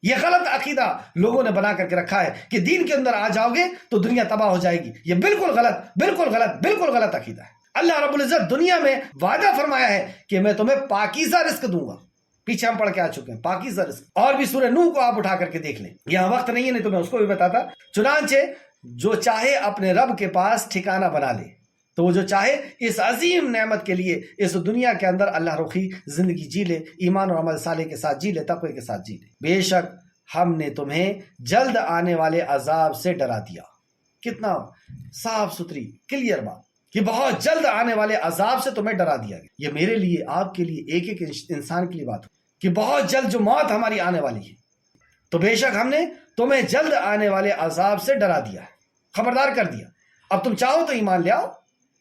Speaker 1: یہ غلط عقیدہ لوگوں نے بنا کر کے رکھا ہے کہ دین کے اندر آ جاؤ گے تو دنیا تباہ ہو جائے گی۔ یہ بالکل غلط عقیدہ ہے۔ اللہ رب العزت دنیا میں وعدہ فرمایا ہے کہ میں تمہیں پاکیزہ رزق دوں گا، پیچھے ہم پڑھ کے آ چکے ہیں، پاکیزہ رزق۔ اور بھی سورہ نوح کو آپ اٹھا کر کے دیکھ لیں، یہاں وقت نہیں ہے نہیں تو میں اس کو بھی بتاتا۔ چنانچہ جو چاہے اپنے رب کے پاس ٹھکانہ بنا لے، تو وہ جو چاہے اس عظیم نعمت کے لیے اس دنیا کے اندر اللہ رخی زندگی جی لے، ایمان اور عمل صالح کے ساتھ جی لے، تقوی کے ساتھ جی لے۔ بے شک ہم نے تمہیں جلد آنے والے عذاب سے ڈرا دیا۔ کتنا صاف ستھری کلیئر بات کہ بہت جلد آنے والے عذاب سے تمہیں ڈرا دیا گیا۔ یہ میرے لیے، آپ کے لیے، ایک ایک انسان کے لیے بات ہو کہ بہت جلد جو موت ہماری آنے والی ہے، تو بے شک ہم نے تمہیں جلد آنے والے عذاب سے ڈرا دیا ہے، خبردار کر دیا۔ اب تم چاہو تو ایمان لے آؤ،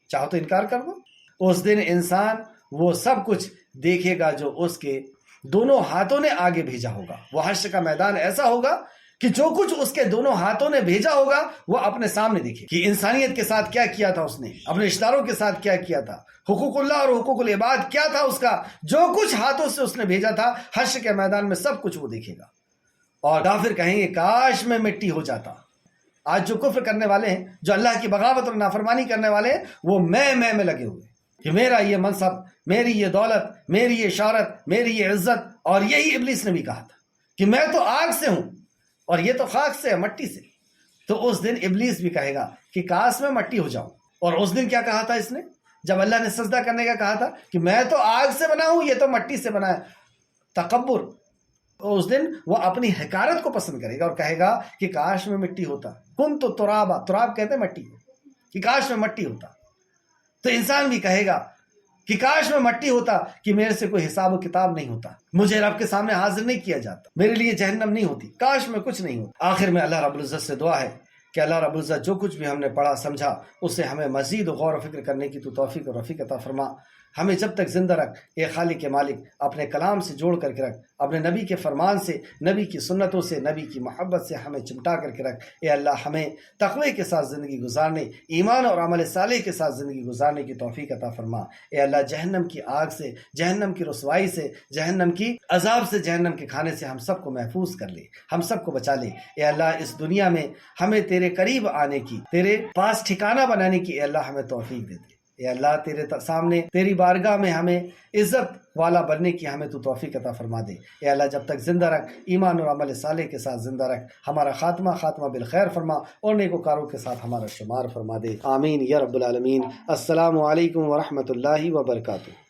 Speaker 1: چاہو تو انکار کر دو۔ اس دن انسان وہ سب کچھ دیکھے گا جو اس کے دونوں ہاتھوں نے آگے بھیجا ہوگا۔ وہ حشر کا میدان ایسا ہوگا کہ جو کچھ اس کے دونوں ہاتھوں نے بھیجا ہوگا وہ اپنے سامنے دیکھے کہ انسانیت کے ساتھ کیا کیا تھا اس نے، اپنے رشتہ داروں کے ساتھ کیا کیا تھا، حقوق اللہ اور حقوق العباد کیا تھا اس کا، جو کچھ ہاتھوں سے اس نے بھیجا تھا حشر کے میدان میں سب کچھ وہ دیکھے گا۔ اور کافر کہیں گے کاش میں مٹی ہو جاتا۔ آج جو کفر کرنے والے ہیں، جو اللہ کی بغاوت اور نافرمانی کرنے والے ہیں، وہ میں لگے ہوئے کہ میرا یہ منصب، میری یہ دولت، میری یہ شہرت، میری یہ عزت۔ اور یہی ابلیس نے بھی کہا تھا کہ میں تو آگ سے ہوں اور یہ تو خاک سے ہے، مٹی سے۔ تو اس دن ابلیس بھی کہے گا کہ کاش میں مٹی ہو جاؤں۔ اور اس دن کیا کہا تھا اس نے جب اللہ نے سجدہ کرنے کا کہا تھا کہ میں تو آگ سے بنا ہوں، یہ تو مٹی سے بنا ہے، تکبر۔ اس دن وہ اپنی حقارت کو پسند کرے گا اور کہے گا کہ کاش میں مٹی ہوتا، کن تو ترابا، تراب کہتے ہیں مٹی کو، کہ کاش میں مٹی ہوتا۔ تو انسان بھی کہے گا کہ کاش میں مٹی ہوتا، کہ میرے سے کوئی حساب و کتاب نہیں ہوتا، مجھے رب کے سامنے حاضر نہیں کیا جاتا، میرے لیے جہنم نہیں ہوتی، کاش میں کچھ نہیں ہوتا۔ آخر میں اللہ رب العزت سے دعا ہے کہ اللہ رب العزت جو کچھ بھی ہم نے پڑھا سمجھا اسے ہمیں مزید غور و فکر کرنے کی تو توفیق اور رفیق عطا فرما۔ ہمیں جب تک زندہ رکھ اے خالق کے مالک، اپنے کلام سے جوڑ کر کے رکھ، اپنے نبی کے فرمان سے، نبی کی سنتوں سے، نبی کی محبت سے ہمیں چمٹا کر کے رکھ۔ اے اللہ ہمیں تقوی کے ساتھ زندگی گزارنے، ایمان اور عمل صالح کے ساتھ زندگی گزارنے کی توفیق عطا فرما۔ اے اللہ جہنم کی آگ سے، جہنم کی رسوائی سے، جہنم کی عذاب سے، جہنم کے کھانے سے ہم سب کو محفوظ کر لے، ہم سب کو بچا لے۔ اے اللہ اس دنیا میں ہمیں تیرے قریب آنے کی، تیرے پاس ٹھکانہ بنانے کی اے اللہ ہمیں توفیق دے دے۔ اے اللہ تیرے سامنے، تیری بارگاہ میں ہمیں عزت والا بننے کی ہمیں تو توفیق عطا فرما دے۔ اے اللہ جب تک زندہ رکھ، ایمان اور عمل صالح کے ساتھ زندہ رکھ، ہمارا خاتمہ بالخیر فرما اور نیکوکاروں کے ساتھ ہمارا شمار فرما دے۔ آمین یا رب العالمین۔ السلام علیکم ورحمۃ اللہ وبرکاتہ۔